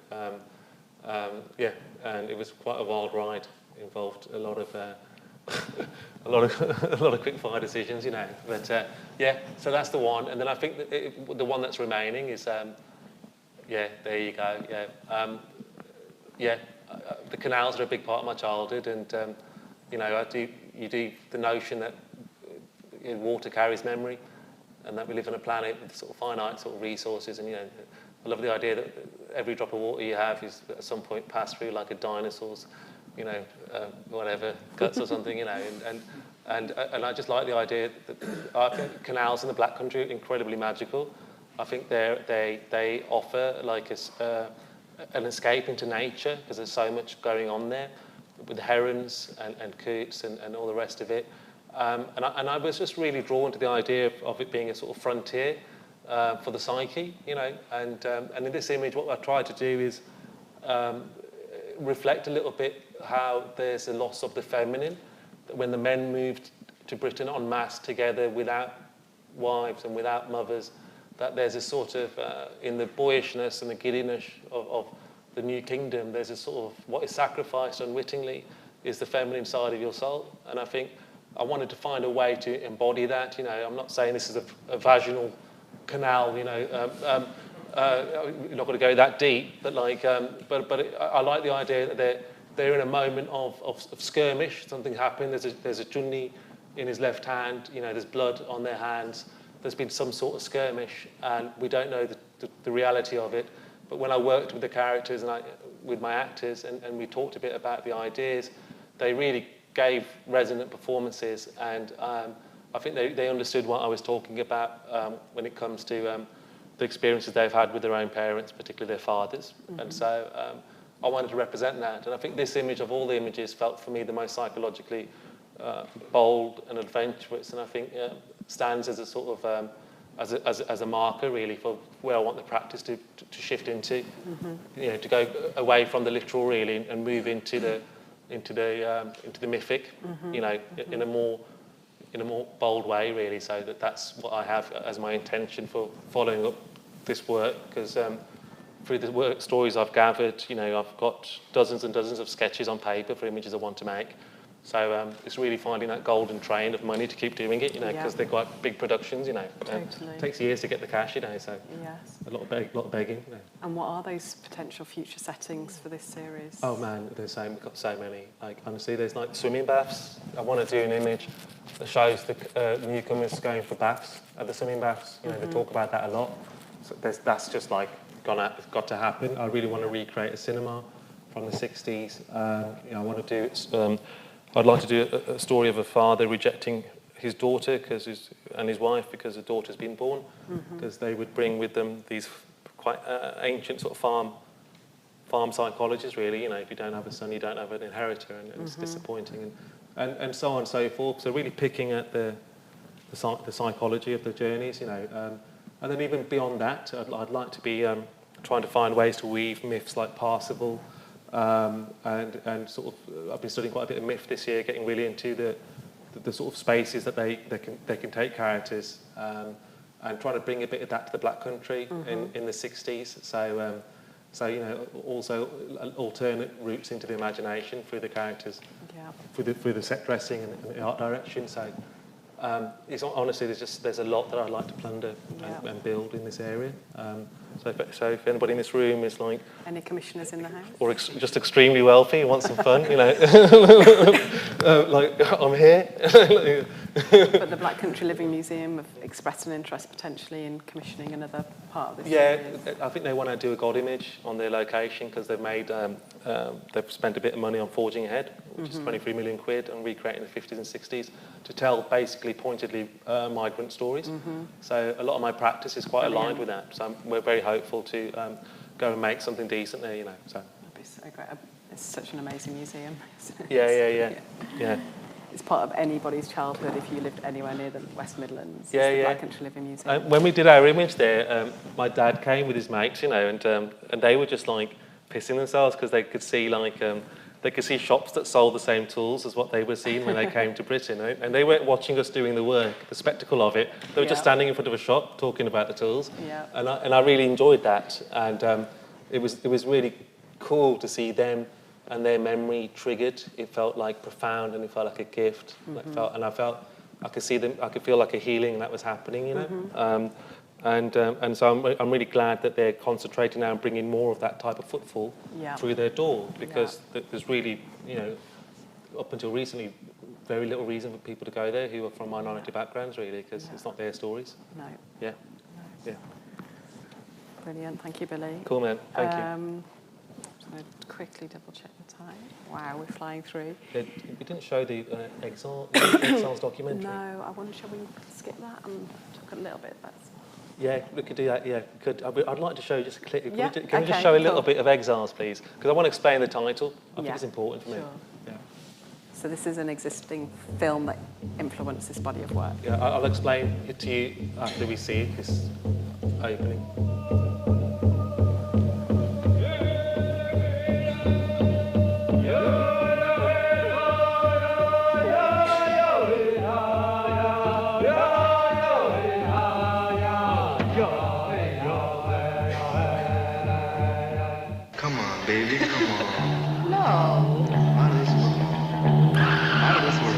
Yeah, and it was quite a wild ride. It involved a lot of a lot of quick fire decisions, you know. But yeah, so that's the one. And then I think that the one that's remaining is yeah, there you go. Yeah, yeah. The canals are a big part of my childhood, and you know, you do the notion that water carries memory, and that we live on a planet with sort of finite sort of resources, and you know, I love the idea that every drop of water you have is at some point passed through like a dinosaur's, you know, whatever, guts or something, you know, and I just like the idea that I think canals in the Black Country are incredibly magical. I think they offer like an escape into nature because there's so much going on there with herons and coots and all the rest of it. And I was just really drawn to the idea of it being a sort of frontier for the psyche, you know. And in this image, what I tried to do is reflect a little bit how there's a loss of the feminine. That when the men moved to Britain en masse together without wives and without mothers, that there's a sort of, in the boyishness and the giddiness of the new kingdom, there's a sort of, what is sacrificed unwittingly is the feminine side of your soul. And I think I wanted to find a way to embody that. You know, I'm not saying this is a vaginal canal, you know. You're not going to go that deep, but like, I like the idea that they're in a moment of skirmish. Something happened. There's a Junni in his left hand. You know, there's blood on their hands. There's been some sort of skirmish, and we don't know the reality of it. But when I worked with the characters and with my actors, and we talked a bit about the ideas, they really gave resonant performances, and I think they understood what I was talking about when it comes to the experiences they've had with their own parents, particularly their fathers. And so I wanted to represent that. And I think this image of all the images felt for me the most psychologically bold and adventurous, and I think stands as a sort of as a marker really for where I want the practice to shift into. You know, to go away from the literal really and move into the mythic. You know, in a more bold way really. So that's what I have as my intention for following up this work, because through the stories I've gathered, you know, I've got dozens and dozens of sketches on paper for images I want to make. So it's really finding that golden train of money to keep doing it, you know, because they're quite big productions, you know. Totally. It takes years to get the cash, you know, so Yes. a lot of begging. You know. And what are those potential future settings for this series? Oh man, we've got so many. Like honestly, there's like swimming baths. I want to do an image that shows the newcomers going for baths at the swimming baths. You know, they talk about that a lot. So that's just like got to happen. I really want to recreate a cinema from the 60s. You know, I want to do. I'd like to do a story of a father rejecting his daughter and his wife because the daughter's been born, because they would bring with them these quite ancient sort of farm psychologies, really. You know, if you don't have a son, you don't have an inheritor, and it's disappointing, and so on and so forth. So really picking at the psychology of the journeys, you know, and then even beyond that, I'd like to be trying to find ways to weave myths like Parsifal. And sort of, I've been studying quite a bit of myth this year, getting really into the sort of spaces that they can take characters, and trying to bring a bit of that to the Black Country in the 60s. So you know, also alternate routes into the imagination through the characters, through the set dressing and the art direction. So it's honestly there's a lot that I'd like to plunder and build in this area. So if anybody in this room is like... Any commissioners in the house? Or just extremely wealthy, want some fun, you know, like, I'm here. But the Black Country Living Museum have expressed an interest potentially in commissioning another part of this series. I think they want to do a God image on their location, because they've they've spent a bit of money on Forging Ahead, which is 23 million quid, and recreating the 50s and 60s to tell basically pointedly migrant stories. So a lot of my practice is quite aligned with that. So we're very hopeful to go and make something decent there, you know. So. That'd be so great. It's such an amazing museum. Yeah. It's part of anybody's childhood if you lived anywhere near the West Midlands. Yeah, it's the Black Country Living Museum. When we did our image there, my dad came with his mates, you know, and they were just like pissing themselves because they could see they could see shops that sold the same tools as what they were seeing when they came to Britain, right? And they weren't watching us doing the work, the spectacle of it. They were just standing in front of a shop talking about the tools. Yeah. And I really enjoyed that, and it was really cool to see them and their memory triggered. It felt like profound, and it felt like a gift. I could see them. I could feel like a healing that was happening, you know. And so I'm really glad that they're concentrating now on bringing more of that type of footfall through their door, because there's really, you know, up until recently, very little reason for people to go there who are from minority backgrounds, really, because it's not their stories. No. Yeah. No. Yeah. Brilliant. Thank you, Billy. Cool, man. Thank you. I'm just going to quickly double check the time. Wow, we're flying through. We didn't show the Exiles documentary. No, I wonder, shall we skip that and talk a little bit? Yeah, we could do that. Yeah, we could. I'd like to show you just a clip. Can we just okay, show a little bit of Exiles, please? Because I want to explain the title. I think Yeah, it's important for me. sure. Yeah. So this is an existing film that influenced this body of work. Yeah, I'll explain it to you after we see this opening. Come on, baby, come on. No. Out of this world. Out of this world.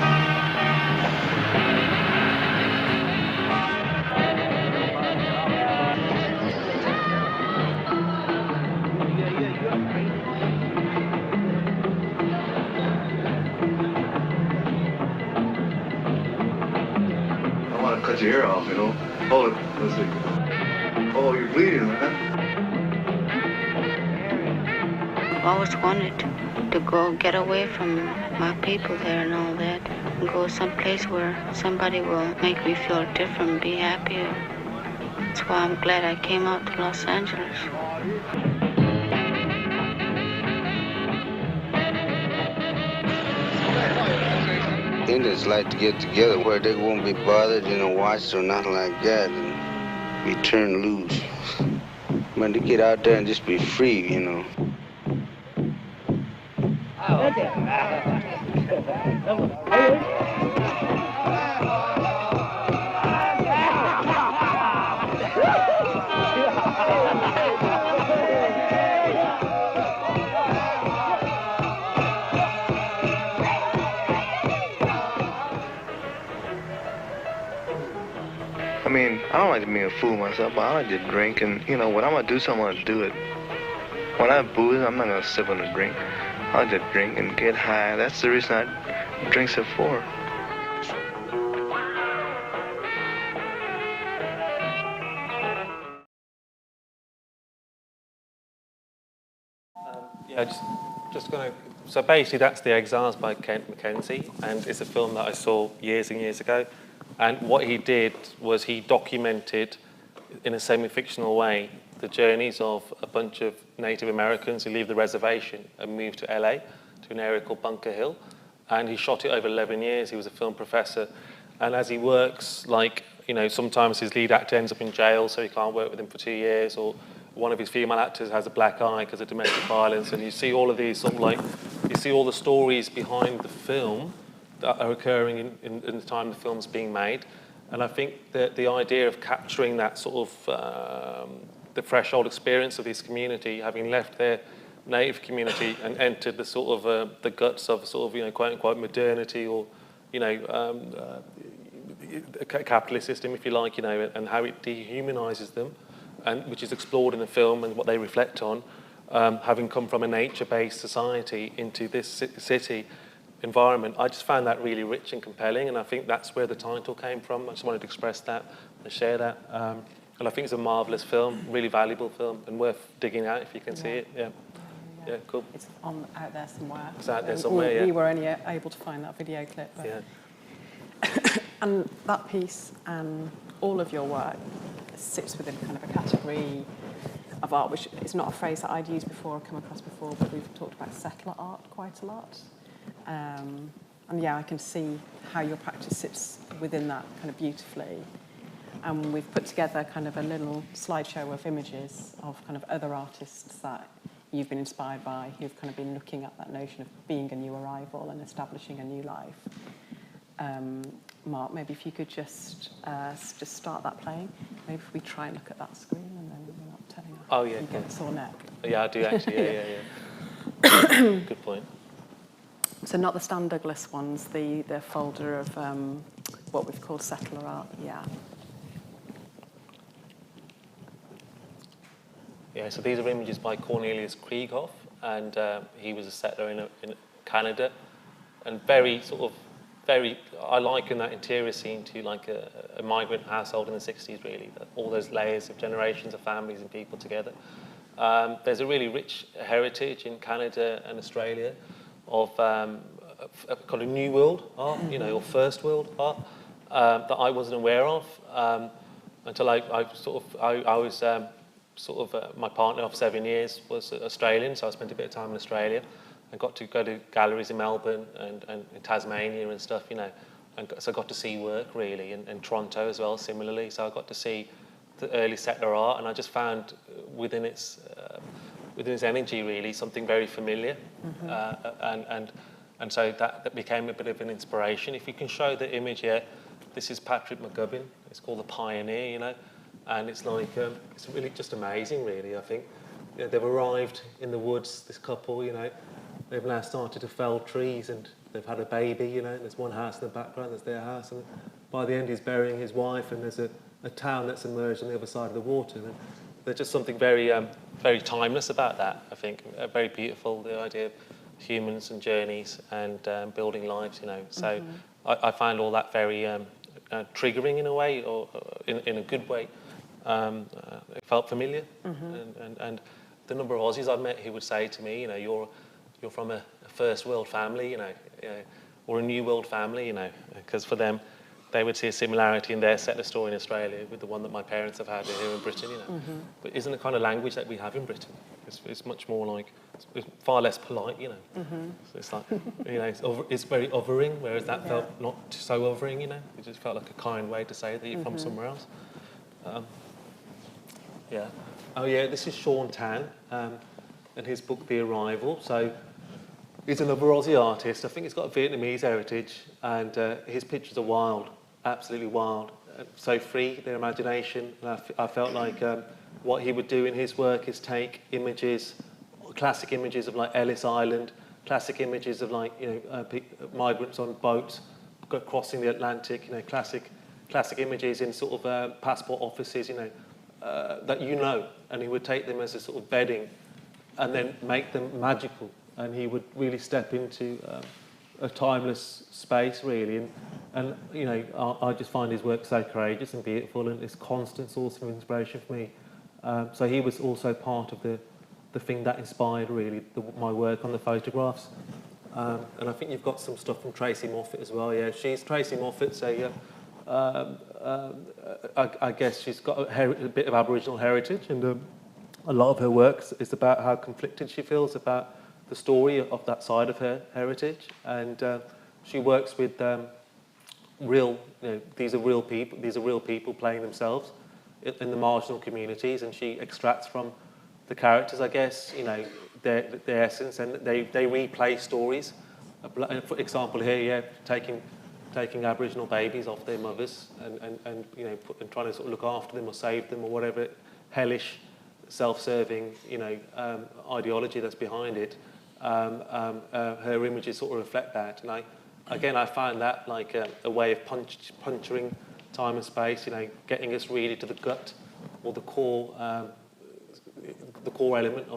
ear off, you know. Hold it. Let's see. Oh, you're bleeding, man. I've always wanted to go get away from my people there and all that, and go someplace where somebody will make me feel different, be happier. That's why I'm glad I came out to Los Angeles. Indians like to get together where they won't be bothered, watched or nothing like that, and be turned loose. When they get out there and just be free, I mean, I don't like to be a fool myself, but I like to drink, and when I'm gonna do something, I'm gonna do it. When I have booze, I'm not gonna sip on a drink. I like to drink and get high. That's the reason I drinks are for. Yeah, just going to... So basically that's The Exiles by Kent Mackenzie, and it's a film that I saw years and years ago. And what he did was he documented, in a semi-fictional way, the journeys of a bunch of Native Americans who leave the reservation and move to LA, to an area called Bunker Hill. And he shot it over 11 years. He was a film professor. And as he works, sometimes his lead actor ends up in jail, so he can't work with him for 2 years, or one of his female actors has a black eye because of domestic violence, and you see all of these you see all the stories behind the film that are occurring in the time the film's being made. And I think that the idea of capturing that sort of the threshold experience of this community, having left their native community and entered the sort of the guts of sort of quote unquote modernity, or a capitalist system, if you like, and how it dehumanises them, and which is explored in the film and what they reflect on, having come from a nature-based society into this city environment. I just found that really rich and compelling, and I think that's where the title came from. I just wanted to express that and share that. And I think it's a marvellous film, really valuable film, and worth digging out if you can see it. Yeah, cool. It's out there somewhere. It's out there somewhere, yeah. We were only able to find that video clip. But Yeah. And that piece and all of your work sits within kind of a category of art, which is not a phrase that I'd used before or come across before, but we've talked about settler art quite a lot. And yeah, I can see how your practice sits within that kind of beautifully. And we've put together kind of a little slideshow of images of kind of other artists that you've been inspired by, who've kind of been looking at that notion of being a new arrival and establishing a new life. Mark, maybe if you could just start that playing. Maybe if we try and look at that screen, and then we're not telling us. Oh, yeah. You get a sore neck. Yeah, I do actually. Yeah. Good point. So not the Stan Douglas ones, the folder of what we've called settler art. Yeah. Yeah, so these are images by Cornelius Krieghoff, and he was a settler in Canada, and I liken that interior scene to like a migrant household in the 60s, really. All those layers of generations of families and people together. There's a really rich heritage in Canada and Australia of a kind of New World art, or First World art, that I wasn't aware of until I was my partner of 7 years was Australian, so I spent a bit of time in Australia. I got to go to galleries in Melbourne and in Tasmania and stuff, and so I got to see work really, and Toronto as well, similarly. So I got to see the early settler art, and I just found within its energy really something very familiar, and so that became a bit of an inspiration. If you can show the image here, this is Patrick McGubbin. It's called The Pioneer, and it's like it's really just amazing, really. I think they've arrived in the woods. This couple, they've now started to fell trees, and they've had a baby. There's one house in the background, that's their house, and by the end he's burying his wife, and there's a town that's emerged on the other side of the water. And there's just something very, very timeless about that. I think very beautiful. The idea of humans and journeys and building lives. So I find all that very triggering in a way, or in a good way. It felt familiar, and the number of Aussies I've met who would say to me, you're from a first world family, or a new world family, because for them, they would see a similarity in their set of story in Australia with the one that my parents have had here in Britain, But isn't the kind of language that we have in Britain? It's much more like, it's far less polite, So it's like, it's very othering, whereas that felt not so othering, It just felt like a kind way to say that you're from somewhere else. Yeah. Oh yeah, this is Sean Tan, and his book The Arrival. So he's another Aussie artist. I think he's got a Vietnamese heritage, and his pictures are wild, absolutely wild. So free, their imagination. And I felt like what he would do in his work is take images, classic images of like Ellis Island, classic images of like migrants on boats crossing the Atlantic. Classic images in sort of passport offices. That and he would take them as a sort of bedding, and then make them magical. And he would really step into a timeless space, really. And I just find his work so courageous and beautiful, and it's a constant source of inspiration for me. So he was also part of the thing that inspired, really, my work on the photographs. And I think you've got some stuff from Tracy Moffat as well. Yeah, she's Tracy Moffat, so yeah. I guess she's got a bit of Aboriginal heritage, and a lot of her work is about how conflicted she feels about the story of that side of her heritage. And she works with these are real people playing themselves in the marginal communities, and she extracts from the characters, I guess, their essence, and they replay stories. For example, here, taking Aboriginal babies off their mothers and trying to sort of look after them or save them or whatever hellish, self-serving ideology that's behind it. Her images sort of reflect that, and I find that like a way of puncturing time and space, getting us really to the gut or the core element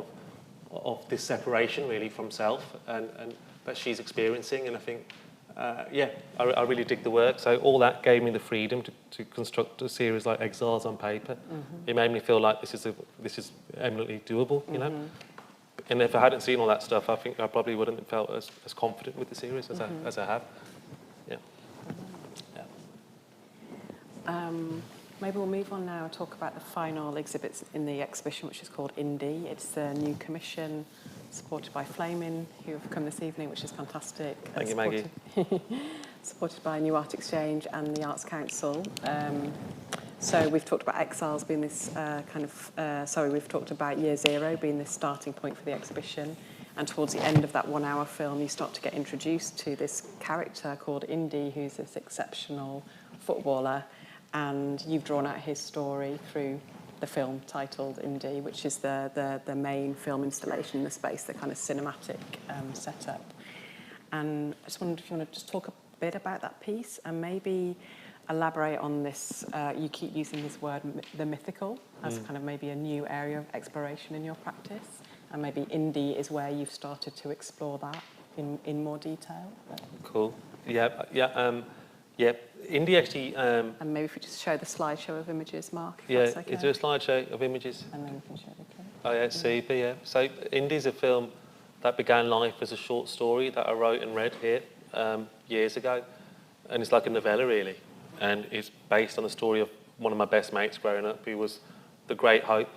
of this separation really from self and that she's experiencing. And I think I really dig the work. So all that gave me the freedom to construct a series like Exiles on paper. It made me feel like this is eminently doable, And if I hadn't seen all that stuff, I think I probably wouldn't have felt as confident with the series as I have. Yeah. Maybe we'll move on now and talk about the final exhibits in the exhibition, which is called Indie. It's a new commission supported by Flaming, who have come this evening, which is fantastic. Thank you, Maggie. Supported by New Art Exchange and the Arts Council. So we've talked about Exiles being this we've talked about Year Zero being this starting point for the exhibition. And towards the end of that 1 hour film, you start to get introduced to this character called Indy, who's this exceptional footballer. And you've drawn out his story through the film titled Indy, which is the main film installation in the space, the kind of cinematic setup. And I just wondered if you want to just talk a bit about that piece and maybe elaborate on this. You keep using this word, the mythical, as kind of maybe a new area of exploration in your practice. And maybe Indy is where you've started to explore that in more detail. Cool. Yeah. Indy actually... and maybe if we just show the slideshow of images, Mark, if that's okay. Is there a slideshow of images? And then we can show the clip. Oh, yeah, super, yeah. So Indy's a film that began life as a short story that I wrote and read here years ago. And it's like a novella, really. And it's based on the story of one of my best mates growing up, who was the great hope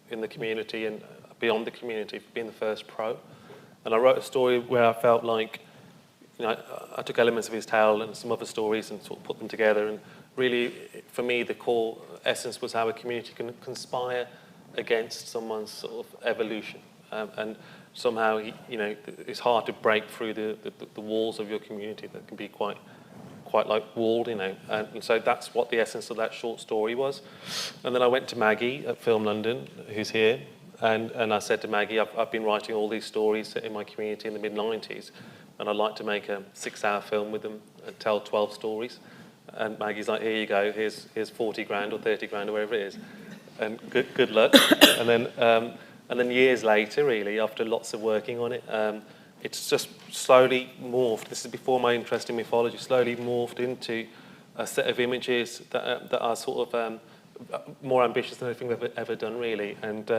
in the community and beyond the community for being the first pro. And I wrote a story where I felt like, I took elements of his tale and some other stories and sort of put them together. And really, for me, the core essence was how a community can conspire against someone's sort of evolution. And somehow, it's hard to break through the walls of your community that can be quite like walled, And so that's what the essence of that short story was. And then I went to Maggie at Film London, who's here, and I said to Maggie, I've been writing all these stories set in my community in the mid-90s, and I'd like to make a 6-hour film with them and tell 12 stories. And Maggie's like, here you go, here's 40 grand or 30 grand or whatever it is. And good luck. And then years later, really, after lots of working on it, it's just slowly morphed. This is before my interest in mythology, slowly morphed into a set of images that are sort of more ambitious than anything we've ever done, really, and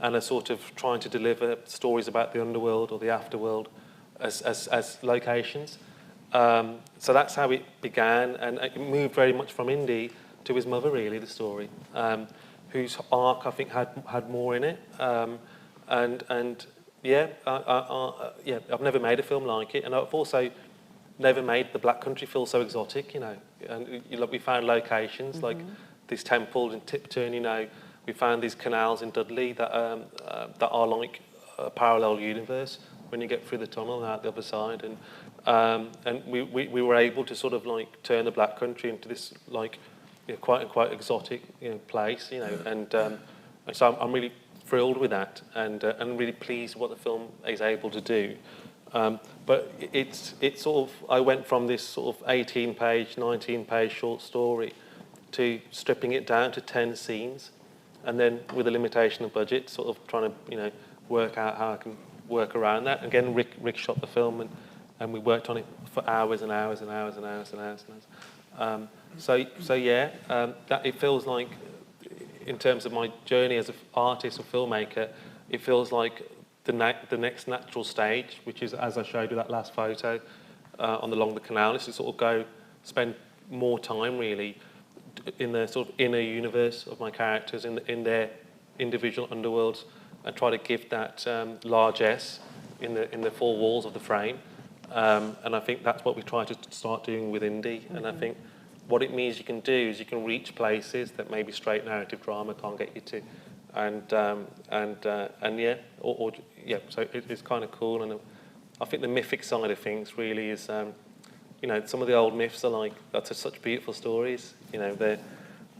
are sort of trying to deliver stories about the underworld or the afterworld as locations. So that's how it began, and it moved very much from Indy to his mother, really, the story, whose arc, I think, had more in it. And yeah, I've never made a film like it, and I've also never made the Black Country feel so exotic, you know. And we found locations like this temple in Tipton, you know. We found these canals in Dudley that are like a parallel universe when you get through the tunnel and out the other side, and we were able to sort of like turn the Black Country into this like quite exotic place, you know, and so I'm really thrilled with that, and really pleased with what the film is able to do. But it's sort of, I went from this sort of 18-page, 19-page short story to stripping it down to 10 scenes, and then with a limitation of budget, sort of trying to work out how I can work around that. Again, Rick shot the film, and we worked on it for hours and hours and hours and hours and hours and hours. So yeah, that it feels like, in terms of my journey as an artist and filmmaker, it feels like the next natural stage, which is, as I showed you that last photo along the canal, is to sort of go spend more time really in the sort of inner universe of my characters, in their individual underworlds, and try to give that largesse in the four walls of the frame. And I think that's what we try to start doing with Indy. And I think what it means you can do is you can reach places that maybe straight narrative drama can't get you to, and yeah, yeah. So it's kind of cool, and I think the mythic side of things really is, some of the old myths are like, that's such beautiful stories. You know, they're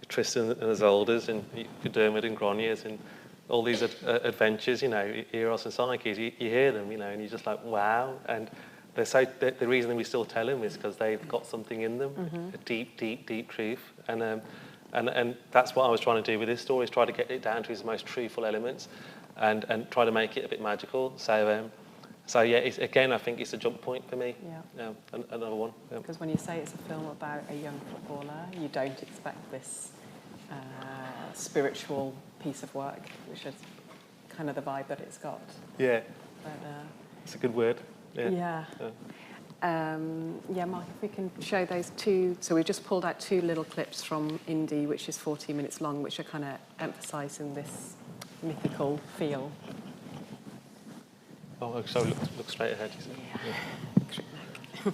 Tristan and Isolde's and Dermot and Groniers and all these adventures. You know, Eros and Psyche. You hear them, and you're just like, wow. And they're so. The reason that we still tell them is because they've got something in them, a deep, deep, deep truth. And that's what I was trying to do with this story, is try to get it down to its most truthful elements, and try to make it a bit magical. So yeah, again, I think it's a jump point for me. Yeah. Another one. Because when you say it's a film about a young footballer, you don't expect this spiritual piece of work, which is kind of the vibe that it's got. Yeah. But, it's a good word. Yeah. Mark, if we can show those two. So we've just pulled out two little clips from Indy, which is 14 minutes long, which are kind of emphasising this mythical feel. Oh, so look straight ahead, you see. Yeah.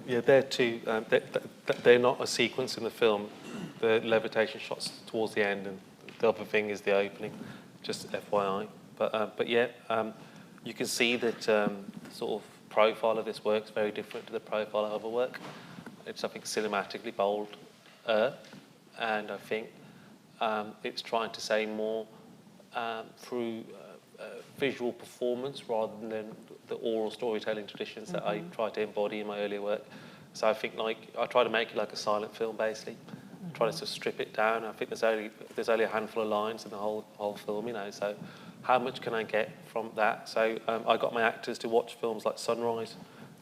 Yeah, they're two. They're not a sequence in the film. The levitation shots towards the end, and the other thing is the opening. Just FYI. But yeah, you can see that the sort of profile of this work is very different to the profile of other work. It's, I think, cinematically bold, and I think it's trying to say more through visual performance rather than the oral storytelling traditions that I try to embody in my earlier work. So I think I try to make it like a silent film, basically. Try to sort of strip it down. I think there's only a handful of lines in the whole film, So how much can I get from that? So I got my actors to watch films like Sunrise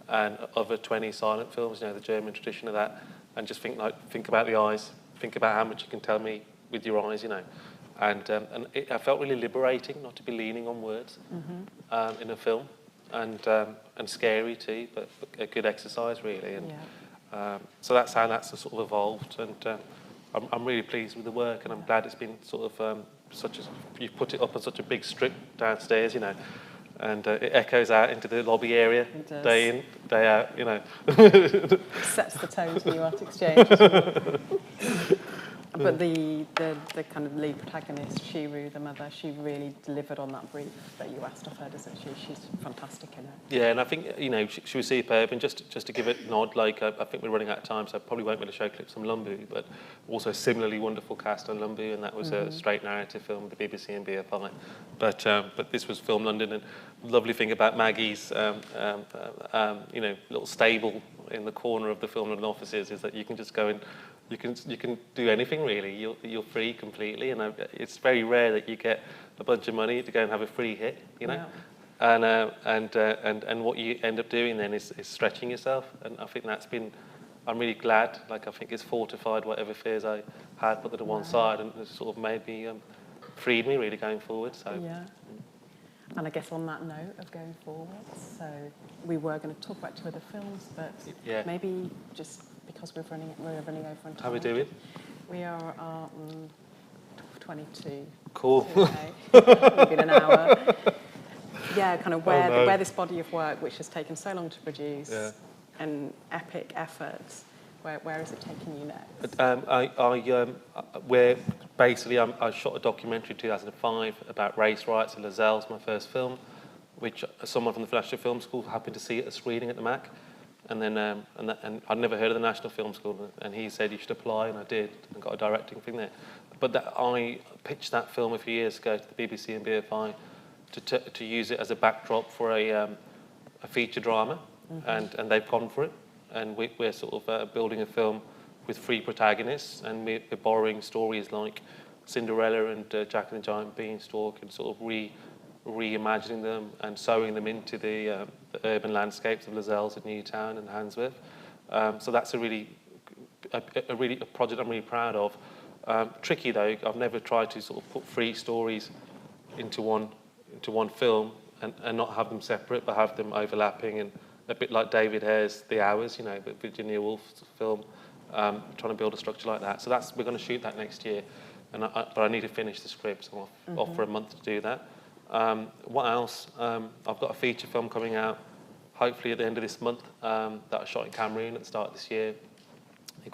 and other 20 silent films, the German tradition of that, and just think about the eyes. Think about how much you can tell me with your eyes, And I felt really liberating not to be leaning on words in a film, and scary too, but a good exercise really. And so that's how that's sort of evolved. And I'm really pleased with the work, and I'm glad it's been sort of you put it up on such a big strip downstairs, and it echoes out into the lobby area day in, day out, Sets the tone to New Art Exchange. But the kind of lead protagonist, Shiru, the mother, she really delivered on that brief that you asked of her, doesn't she? She's fantastic in it. Yeah, and I think, she was superb. And just to give it a nod, I think we're running out of time, so I probably won't be able to show clips from Lumbu, but also similarly wonderful cast on Lumbu, and that was a straight narrative film with the BBC and BFI. But this was filmed London, and the lovely thing about Maggie's, little stable in the corner of the film London offices is that you can just go and you can do anything really. You're free completely, and it's very rare that you get a bunch of money to go and have a free hit, Yeah. And what you end up doing then is stretching yourself, and I think that's been. I'm really glad. I think it's fortified whatever fears I had, put them to one side, and it's sort of made me freed me really going forward. So yeah. And I guess on that note of going forward, so we were going to talk about 2 other films, but maybe just because we're running over on time. How are we doing? We are 22. Cool. Maybe in an hour. Yeah, kind of where this body of work, which has taken so long to produce, an epic effort, where is it taking you next? I shot a documentary in 2005 about race riots in Lozells, my first film, which someone from the Fleischer Film School happened to see at a screening at the MAC. And then and I'd never heard of the National Film School, and he said you should apply, and I did, and got a directing thing there. But I pitched that film a few years ago to the BBC and BFI to use it as a backdrop for a feature drama, and they've gone for it. And we're sort of building a film with 3 protagonists, and we're borrowing stories like Cinderella and Jack and the Giant Beanstalk, and sort of reimagining them and sewing them into the urban landscapes of Lozells and Newtown and Handsworth. So that's a project I'm really proud of. Tricky though, I've never tried to sort of put 3 stories into one film and not have them separate, but have them overlapping, and a bit like David Hare's The Hours, but Virginia Woolf's film, trying to build a structure like that. So we're going to shoot that next year, but I need to finish the script, so I'm off for a month to do that. What else? I've got a feature film coming out, hopefully at the end of this month, that I shot in Cameroon at the start of this year. I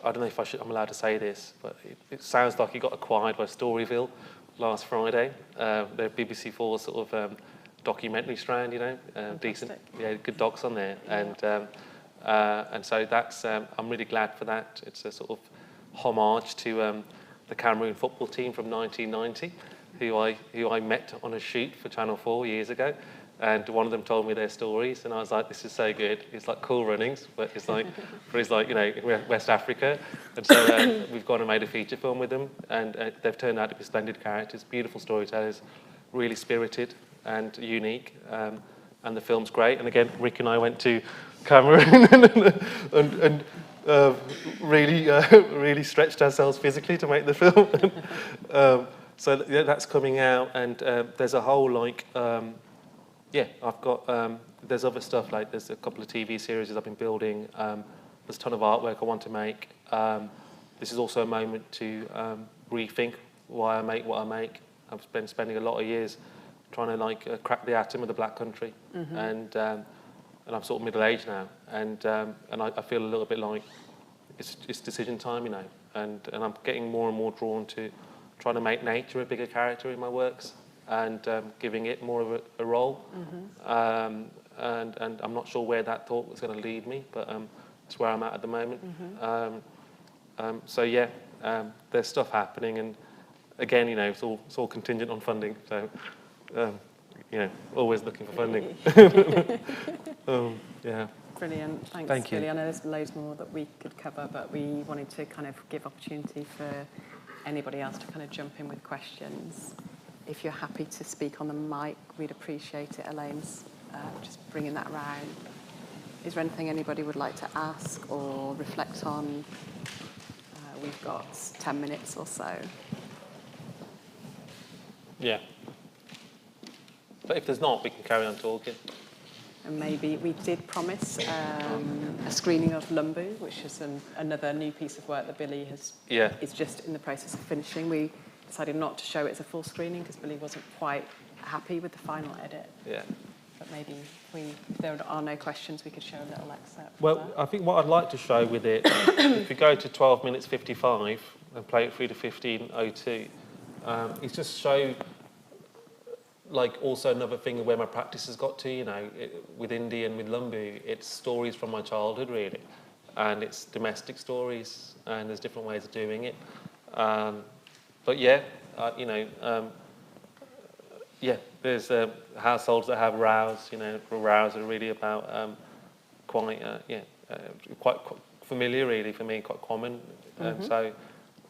don't know if I'm allowed to say this, but it sounds like it got acquired by Storyville last Friday. The BBC 4 sort of documentary strand, decent, good docs on there, and so that's I'm really glad for that. It's a sort of homage to the Cameroon football team from 1990, who I met on a shoot for Channel 4 years ago, and one of them told me their stories, and I was like, this is so good. It's like Cool Runnings, but it's like West Africa, and so we've gone and made a feature film with them, and they've turned out to be splendid characters, beautiful storytellers, really spirited and unique, and the film's great. And again, Rick and I went to Cameroon and really stretched ourselves physically to make the film. So that's coming out, and there's a whole I've got there's other stuff, there's a couple of TV series I've been building. There's a ton of artwork I want to make. This is also a moment to rethink why I make what I make. I've been spending a lot of years trying to crack the atom of the Black country, and I'm sort of middle-aged now, and I feel a little bit like it's decision time, you know, and I'm getting more and more drawn to trying to make nature a bigger character in my works, and giving it more of a role. And I'm not sure where that thought was going to lead me, but that's where I'm at the moment. So yeah, there's stuff happening, and again, you know, it's all contingent on funding. So you know, always looking for funding. Yeah. Brilliant. Thanks, Thank you. Billy. I know there's loads more that we could cover, but we wanted to kind of give opportunity for anybody else to kind of jump in with questions. If you're happy to speak on the mic, we'd appreciate it. Elaine's just bringing that round. Is there anything anybody would like to ask or reflect on? We've got 10 minutes or so. Yeah. But if there's not, we can carry on talking. And maybe we did promise a screening of Lumbu, which is another new piece of work that Billy is just in the process of finishing. We decided not to show it as a full screening because Billy wasn't quite happy with the final edit. Yeah. But maybe if there are no questions, we could show a little excerpt. Well, I think what I'd like to show with it, if you go to 12 minutes 55 and play it through to 15:02, is just show, like, also another thing of where my practice has got to, you know, with Indie and with Lumbu, it's stories from my childhood, really, and it's domestic stories, and there's different ways of doing it. But yeah, you know, yeah, there's households that have rows, you know, rows are really about quite familiar, really, for me, quite common. So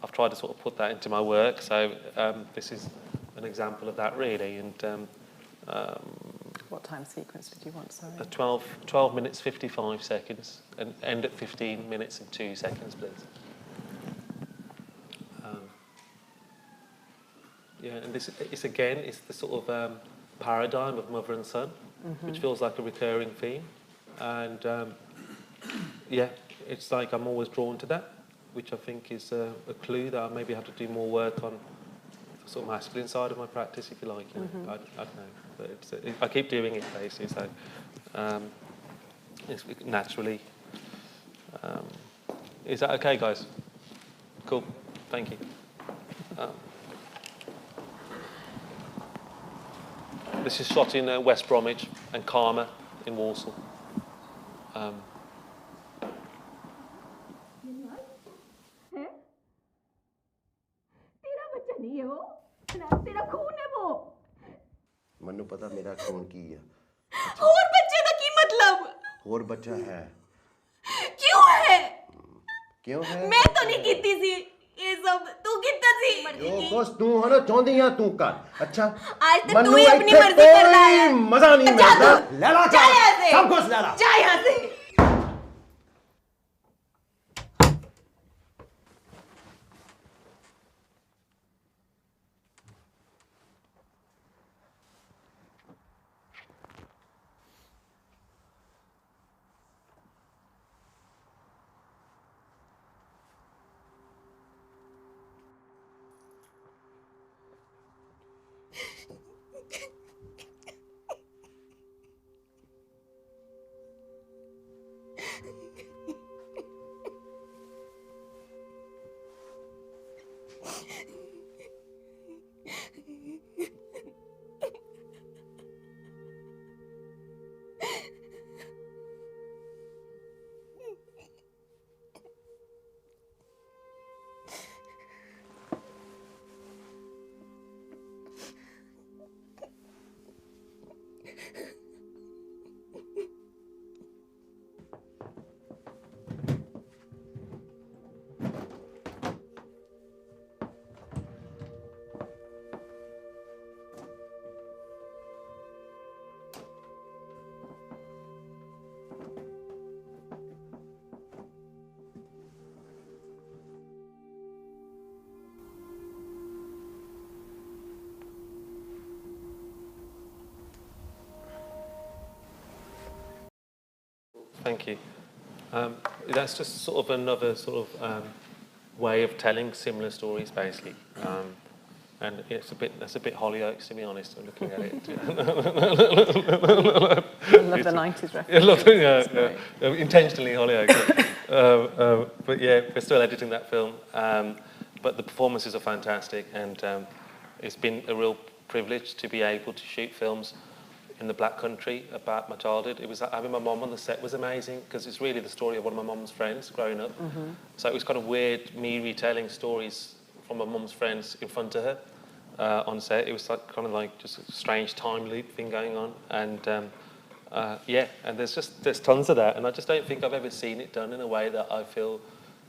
I've tried to sort of put that into my work, so this is an example of that, really. And what time sequence did you want, sorry? 12 minutes 55 seconds, and end at 15 minutes and 2 seconds, please. Yeah, and this is again, it's the sort of paradigm of mother and son, which feels like a recurring theme, and yeah, it's like I'm always drawn to that, which I think is a clue that I maybe have to do more work on the sort of masculine side of my practice, if you like. You know, I don't know, but I keep doing it basically, so it's naturally. Is that okay, guys? Cool. Thank you. This is shot in West Bromwich and Karma in Walsall. ਮੈਨੂੰ ਪਤਾ ਮੇਰਾ ਖੂਨ ਕੀ ਹੈ ਹੋਰ ਬੱਚੇ ਦਾ ਕੀ ਮਤਲਬ ਹੋਰ ਬੱਚਾ ਹੈ ਕਿਉਂ ਹੈ ਕਿਉਂ ਹੈ ਮੈਂ ਤਾਂ ਨਹੀਂ ਕੀਤੀ ਸੀ ਇਹ ਸਭ ਤੂੰ ਕੀਤਾ ਸੀ ਜੋ ਕੁਛ ਤੂੰ ਹਨਾ ਚਾਹੁੰਦੀ ਆ ਤੂੰ ਕਰ ਅੱਛਾ ਅੱਜ ਤੱਕ ਤੂੰ ਹੀ ਆਪਣੀ ਮਰਜ਼ੀ ਕਰਦਾ ਹੈ ਮਜ਼ਾ ਨਹੀਂ ਮਿਲਦਾ ਲੈ ਲਾ ਸਭ ਕੁਝ ਲੈ ਲਾ ਜਾ ਯਹਾਂ ਸੇ Thank you. That's just sort of another sort of way of telling similar stories, basically. And that's a bit Hollyoaks, to be honest. I'm looking at it. I love the 90s reference. Intentionally Hollyoaks. But yeah, we're still editing that film. But the performances are fantastic, and it's been a real privilege to be able to shoot films in the Black Country about my childhood. It was having my mum on the set was amazing, because it's really the story of one of my mum's friends growing up. So it was kind of weird, me retelling stories from my mum's friends in front of her on set. It was kind of like just a strange time loop thing going on, and and there's tons of that, and I just don't think I've ever seen it done in a way that I feel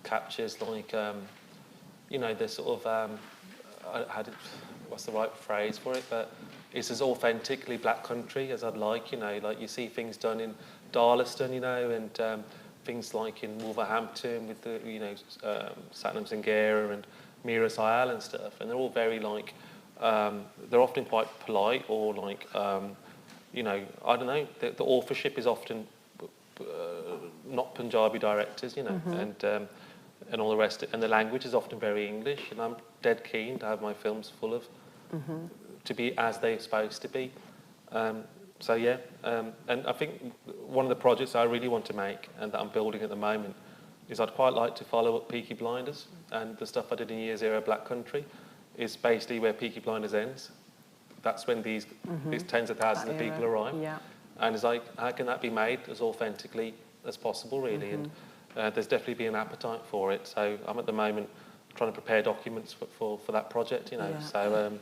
captures like the sort of what's the right phrase for it, but it's as authentically Black Country as I'd like. Like you see things done in Darlaston, and things like in Wolverhampton with the Satnam Singh and Mira Sayal and stuff, and they're all very like they're often quite polite, or like I don't know, the authorship is often not Punjabi directors, and all the rest, and the language is often very English, and I'm dead keen to have my films full of to be as they're supposed to be. And I think one of the projects I really want to make and that I'm building at the moment is I'd quite like to follow up Peaky Blinders, and the stuff I did in Year Zero Black Country is basically where Peaky Blinders ends. That's when these tens of thousands of people arrive. Yeah. And it's like, how can that be made as authentically as possible, really? And there's definitely been an appetite for it. So I'm at the moment trying to prepare documents for that project, So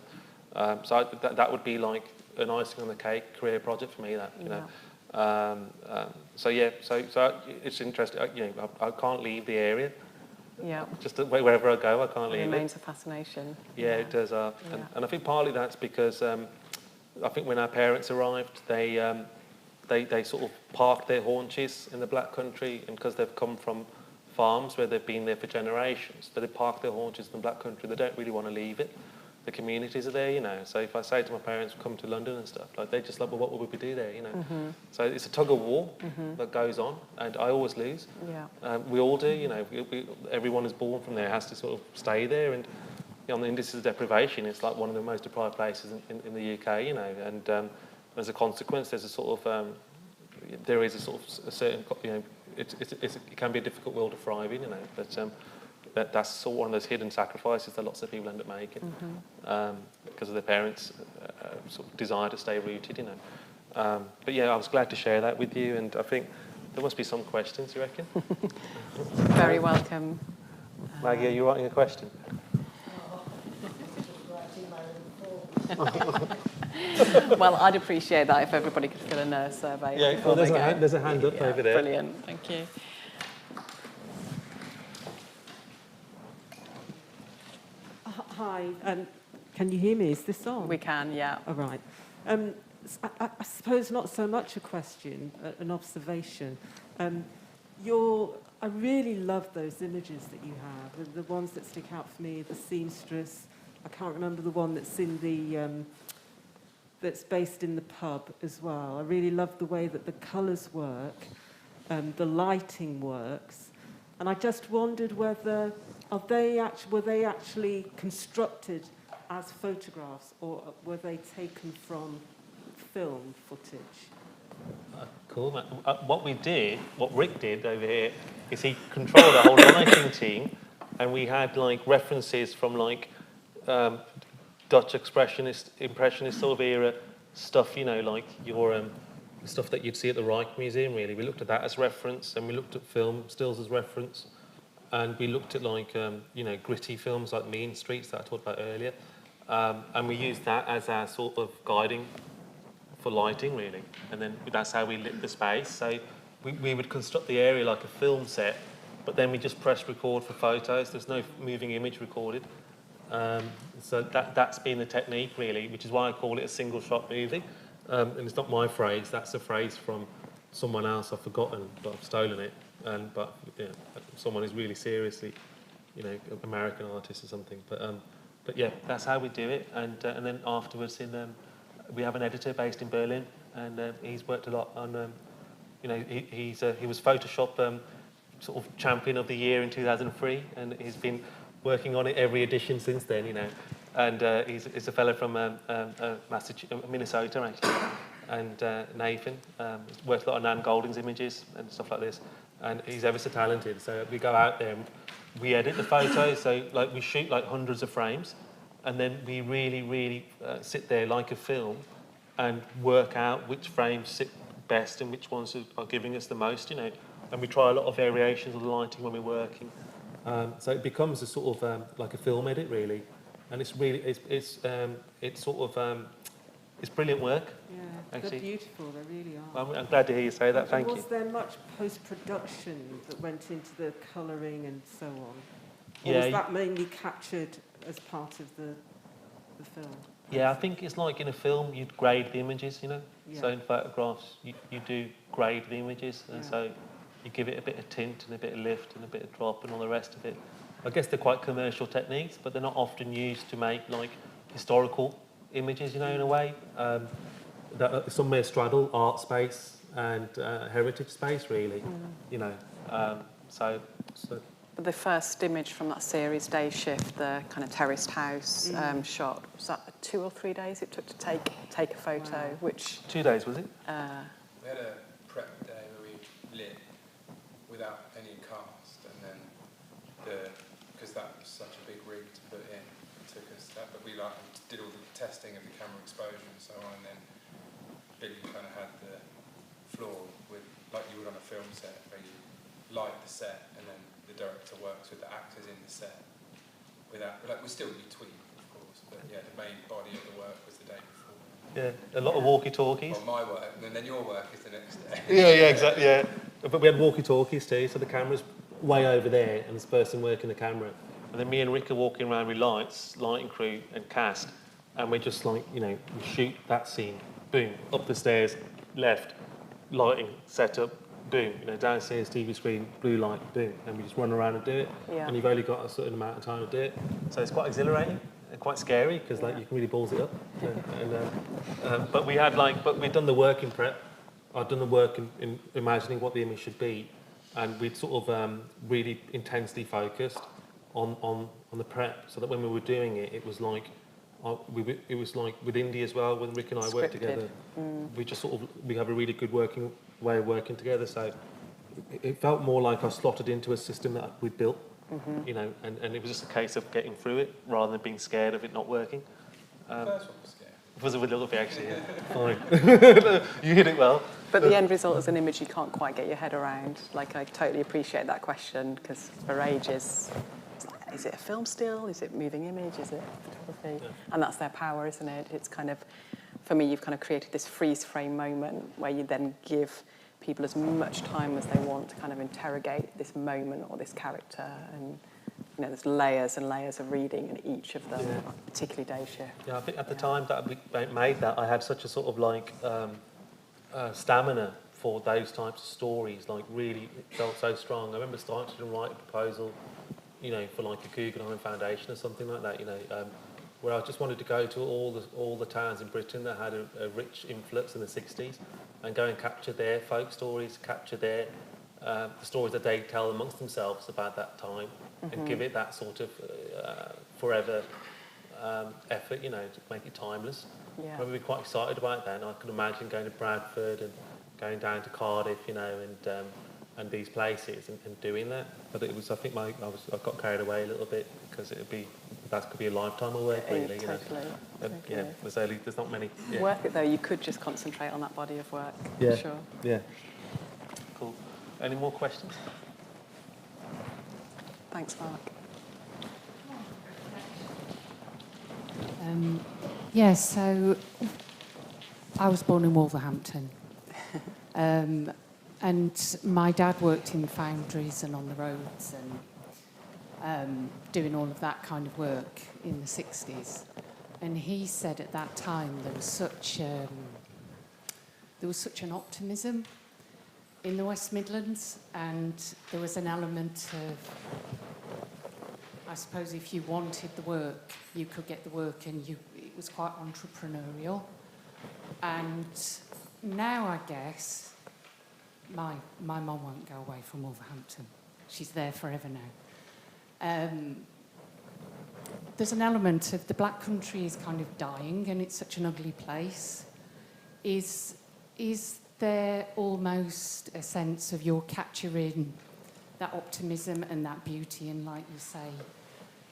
that would be like an icing on the cake career project for me. So it's interesting. I can't leave the area. Yeah. Just wherever I go, I can't leave it. It remains a fascination. Yeah, it does. And I think partly that's because I think when our parents arrived, they sort of parked their haunches in the Black Country, and because they've come from farms where they've been there for generations, they park their haunches in the Black Country. They don't really want to leave it. The communities are there, So if I say to my parents, come to London and stuff, like they just like, well, what would we do there, So it's a tug of war that goes on, and I always lose. Yeah. We all do, everyone who's born from there has to sort of stay there, and on the indices of deprivation, it's like one of the most deprived places in the UK, and as a consequence, there's a sort of there is a sort of a certain, it can be a difficult world to thrive in, but that's sort of one of those hidden sacrifices that lots of people end up making because of their parents' sort of desire to stay rooted, But yeah, I was glad to share that with you, and I think there must be some questions, you reckon? Very welcome. Maggie, are you writing a question? Well, I'd appreciate that if everybody could fill a nurse survey. Yeah, well, there's a hand up over there. Brilliant, thank you. Hi, can you hear me? Is this on? We can, yeah. All right. I suppose not so much a question, an observation. I really love those images that you have, the ones that stick out for me, the seamstress. I can't remember the one that's in the that's based in the pub as well. I really love the way that the colours work, the lighting works, and I just wondered whether were they actually constructed as photographs, or were they taken from film footage? Cool. What Rick did over here, is he controlled the whole lighting team, and we had like references from like Dutch impressionist sort of era stuff, like your stuff that you'd see at the Reich Museum. Really, we looked at that as reference, and we looked at film stills as reference, and we looked at like gritty films like Mean Streets that I talked about earlier, and we used that as our sort of guiding for lighting, really, and then that's how we lit the space. So we would construct the area like a film set, but then we just press record for photos. There's no moving image recorded. So that's been the technique, really, which is why I call it a single-shot movie. And it's not my phrase. That's a phrase from someone else I've forgotten, but I've stolen it. But someone who's really seriously, American artist or something. But yeah, that's how we do it. And then afterwards, we have an editor based in Berlin, and he's worked a lot on. He was Photoshop sort of champion of the year in 2003, and he's been working on it every edition since then. and he's a fellow from Minnesota, actually. And Nathan works a lot on Nan Golding's images and stuff like this. And he's ever so talented. So we go out there and we edit the photos. So like we shoot like hundreds of frames, and then we really sit there like a film and work out which frames sit best and which ones are giving us the most, you know. And we try a lot of variations of the lighting when we're working. So it becomes a sort of like a film edit, really. And it's really, it's sort of, it's brilliant work. Yeah, actually. they're beautiful, they really are. I'm glad to hear you say that, thank you. Was there much post-production that went into the colouring and so on? Or Yeah, was that mainly captured as part of the film? Yeah, I think it's like in a film, you'd grade the images, you know. Yeah. So in photographs, you do grade the images, and so you give it a bit of tint and a bit of lift and a bit of drop and all the rest of it. I guess they're quite commercial techniques, but they're not often used to make like historical images, you know, in a way. That somewhere straddle art space and heritage space, really, you know. So. The first image from that series, Day Shift, the kind of terraced house shot, was that 2 or 3 days it took to take a photo? Wow. Which 2 days, was it? We had a prep day where we lit without any cast, and then because that was such a big rig to put in, it took us that. But we did all the testing of the camera exposure and so on, and then Billy kind of had the floor with like you would on a film set, where you light the set and then the director works with the actors in the set. Without, like, we still do tweak, of course, but yeah, the main body of the work was the day before. Yeah, a lot of walkie-talkies. Well, my work, and then your work is the next day. Yeah, exactly, yeah. But we had walkie-talkies too, so the camera's way over there, and this person working the camera. And then me and Rick are walking around with lights, lighting crew, and cast, and we're just like, you know, we shoot that scene, boom, up the stairs, left, lighting, setup, boom, you know, downstairs, TV screen, blue light, boom, and we just run around and do it. Yeah. And you've only got a certain amount of time to do it. So it's quite exhilarating and quite scary because like you can really balls it up. But we'd done the work in prep. I'd done the work in imagining what the image should be, and we'd sort of really intensely focused on the prep, so that when we were doing it, it was like it was like with Indy as well. When Rick and I worked together, we just sort of we have a really good way of working together. So it felt more like I slotted into a system that we'd built, you know, and it was just a case of getting through it rather than being scared of it not working. The first one was scary. It was a little bit, actually, yeah. Fine. You hit it well. But the end result is an image you can't quite get your head around. Like, I totally appreciate that question, because for ages, it's like, is it a film still? Is it moving image? Is it photography? Yeah. And that's their power, isn't it? It's kind of, for me, you've kind of created this freeze frame moment where you then give people as much time as they want to kind of interrogate this moment or this character. And, you know, there's layers and layers of reading in each of them, particularly Day Shift. Yeah, I think at the time that we made that, I had such a sort of like stamina for those types of stories. Like, really, it felt so strong. I remember starting to write a proposal, you know, for like a Guggenheim Foundation or something like that, you know, where I just wanted to go to all the towns in Britain that had a rich influx in the 60s and go and capture their folk stories, capture their the stories that they tell amongst themselves about that time, and give it that sort of forever effort, you know, to make it timeless. Yeah. I remember being quite excited about that, and I could imagine going to Bradford and going down to Cardiff, you know, and these places and doing that. But it was, I think, I got carried away a little bit, because that could be a lifetime of work, really. Totally, you know. totally. Yeah, there's not many. Yeah. Worth it though. You could just concentrate on that body of work. Yeah. For sure. Yeah. Cool. Any more questions? Thanks, Mark. Yeah, so I was born in Wolverhampton. And my dad worked in foundries and on the roads and doing all of that kind of work in the 60s. And he said at that time there was such an optimism in the West Midlands, and there was an element of, I suppose, if you wanted the work, you could get the work, and it was quite entrepreneurial. And now, I guess, my mum won't go away from Wolverhampton. She's there forever now. there's an element of the Black Country is kind of dying, and it's such an ugly place. Is there almost a sense of you're capturing that optimism and that beauty, and like you say,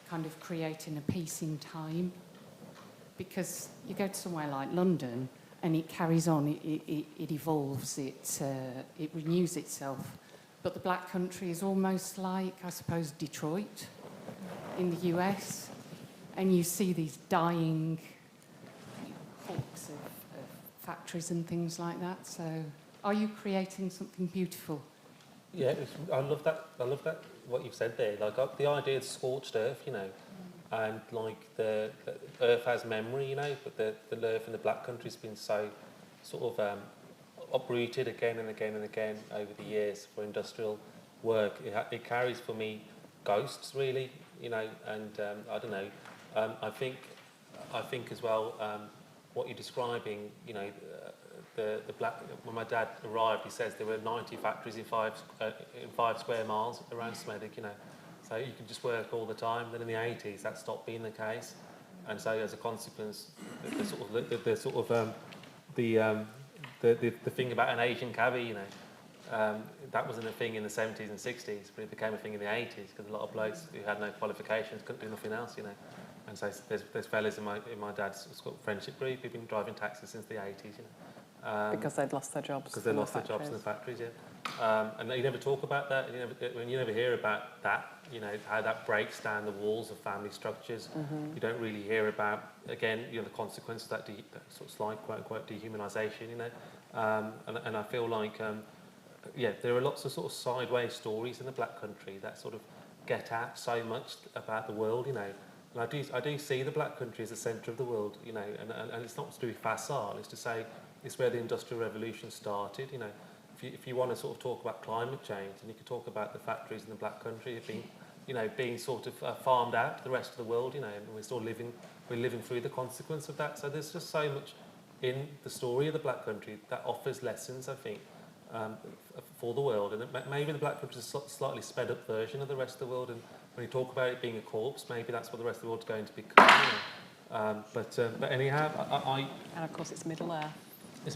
kind of creating a peace in time? Because you go to somewhere like London, and it carries on, it evolves, it renews itself. But the Black Country is almost like, I suppose, Detroit in the US, and you see these dying hulks of factories and things like that. So, are you creating something beautiful? Yeah, I love that. I love that. What you've said there, like the idea of scorched earth, you know, and like the earth has memory, you know, but the earth in the Black Country has been so sort of uprooted again and again and again over the years for industrial work. It carries for me ghosts, really, you know, and I don't know. I think as well what you're describing, you know, the Black. When my dad arrived, he says there were 90 factories in 5 square miles around Smethwick, you know. So you could just work all the time. Then in the 80s, that stopped being the case, and so as a consequence, the thing about an Asian cabbie, you know, that wasn't a thing in the 70s and 60s, but it became a thing in the 80s because a lot of blokes who had no qualifications couldn't do nothing else, you know. And so there's fellas in my dad's friendship group who've been driving taxis since the 80s, you know. Because they'd lost their jobs. Because they lost their jobs in the factories, yeah. And you never talk about that. You never hear about that. You know, how that breaks down the walls of family structures. Mm-hmm. You don't really hear about, again, you know, the consequences of that sort of slight, quote unquote, dehumanisation. You know, and I feel like, yeah, there are lots of sort of sideways stories in the Black Country that sort of get at so much about the world. You know. And I do see the Black Country as the centre of the world, you know, and it's not to do with facile, it's to say it's where the Industrial Revolution started, you know. If you want to sort of talk about climate change, and you could talk about the factories in the Black Country being sort of farmed out to the rest of the world, you know, and we're living through the consequence of that. So there's just so much in the story of the Black Country that offers lessons, I think, for the world. And maybe the Black Country is a slightly sped up version of the rest of the world, and when you talk about it being a corpse, maybe that's what the rest of the world's going to become. You know. But anyhow, and of course it's Middle Earth. It's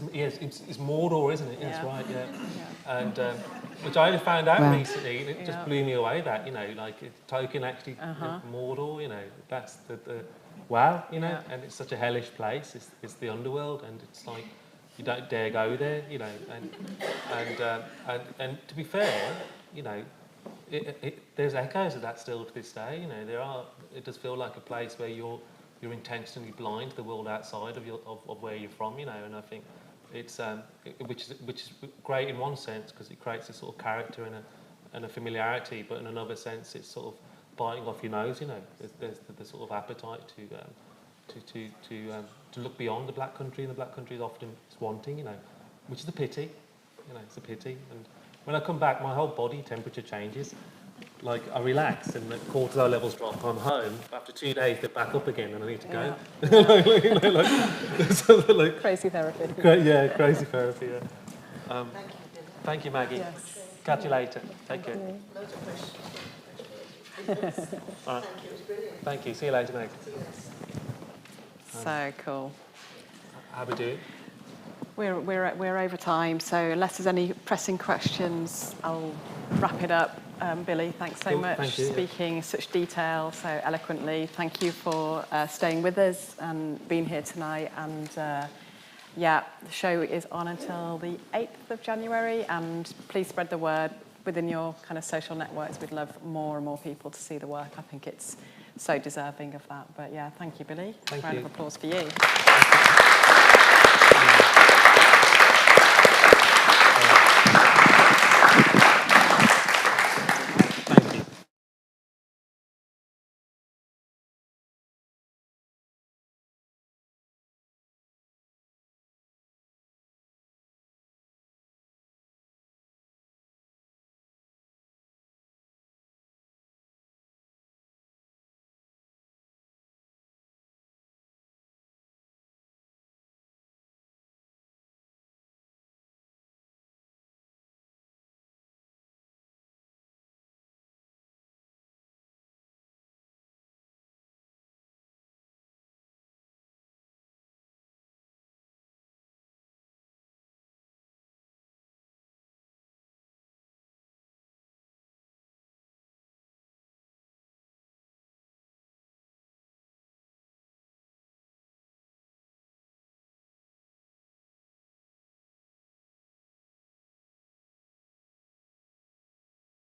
Mordor, isn't it? Yeah. That's right, yeah. And which I only found out recently, and it just blew me away that, you know, like Tolkien actually Mordor, you know, that's the wow, you know, and it's such a hellish place. It's the underworld, and it's like you don't dare go there, you know, and to be fair, you know, there's echoes of that still to this day. You know, it does feel like a place where you're intentionally blind to the world outside of where you're from. You know, and I think it's which is great in one sense because it creates a sort of character and a familiarity, but in another sense, it's sort of biting off your nose. You know, there's the sort of appetite to look beyond the Black Country, and the Black Country is often wanting. You know, which is a pity. You know, it's a pity. And when I come back, my whole body temperature changes. Like, I relax and the cortisol levels drop, I'm home. After 2 days, they're back up again and I need to go. like, crazy therapy. Crazy therapy, yeah. Thank you, Maggie. Yes. Catch you later. Take care. Loads of questions. All right. Thank you, it was brilliant. Thank you. See you later, Meg. So cool. How we doing? We're over time, so unless there's any pressing questions, I'll wrap it up. Billy, thanks so much for speaking in such detail, so eloquently. Thank you for staying with us and being here tonight. And the show is on until the 8th of January, and please spread the word within your kind of social networks. We'd love more and more people to see the work. I think it's so deserving of that. But yeah, thank you, Billy. Thank Round you. of applause for you.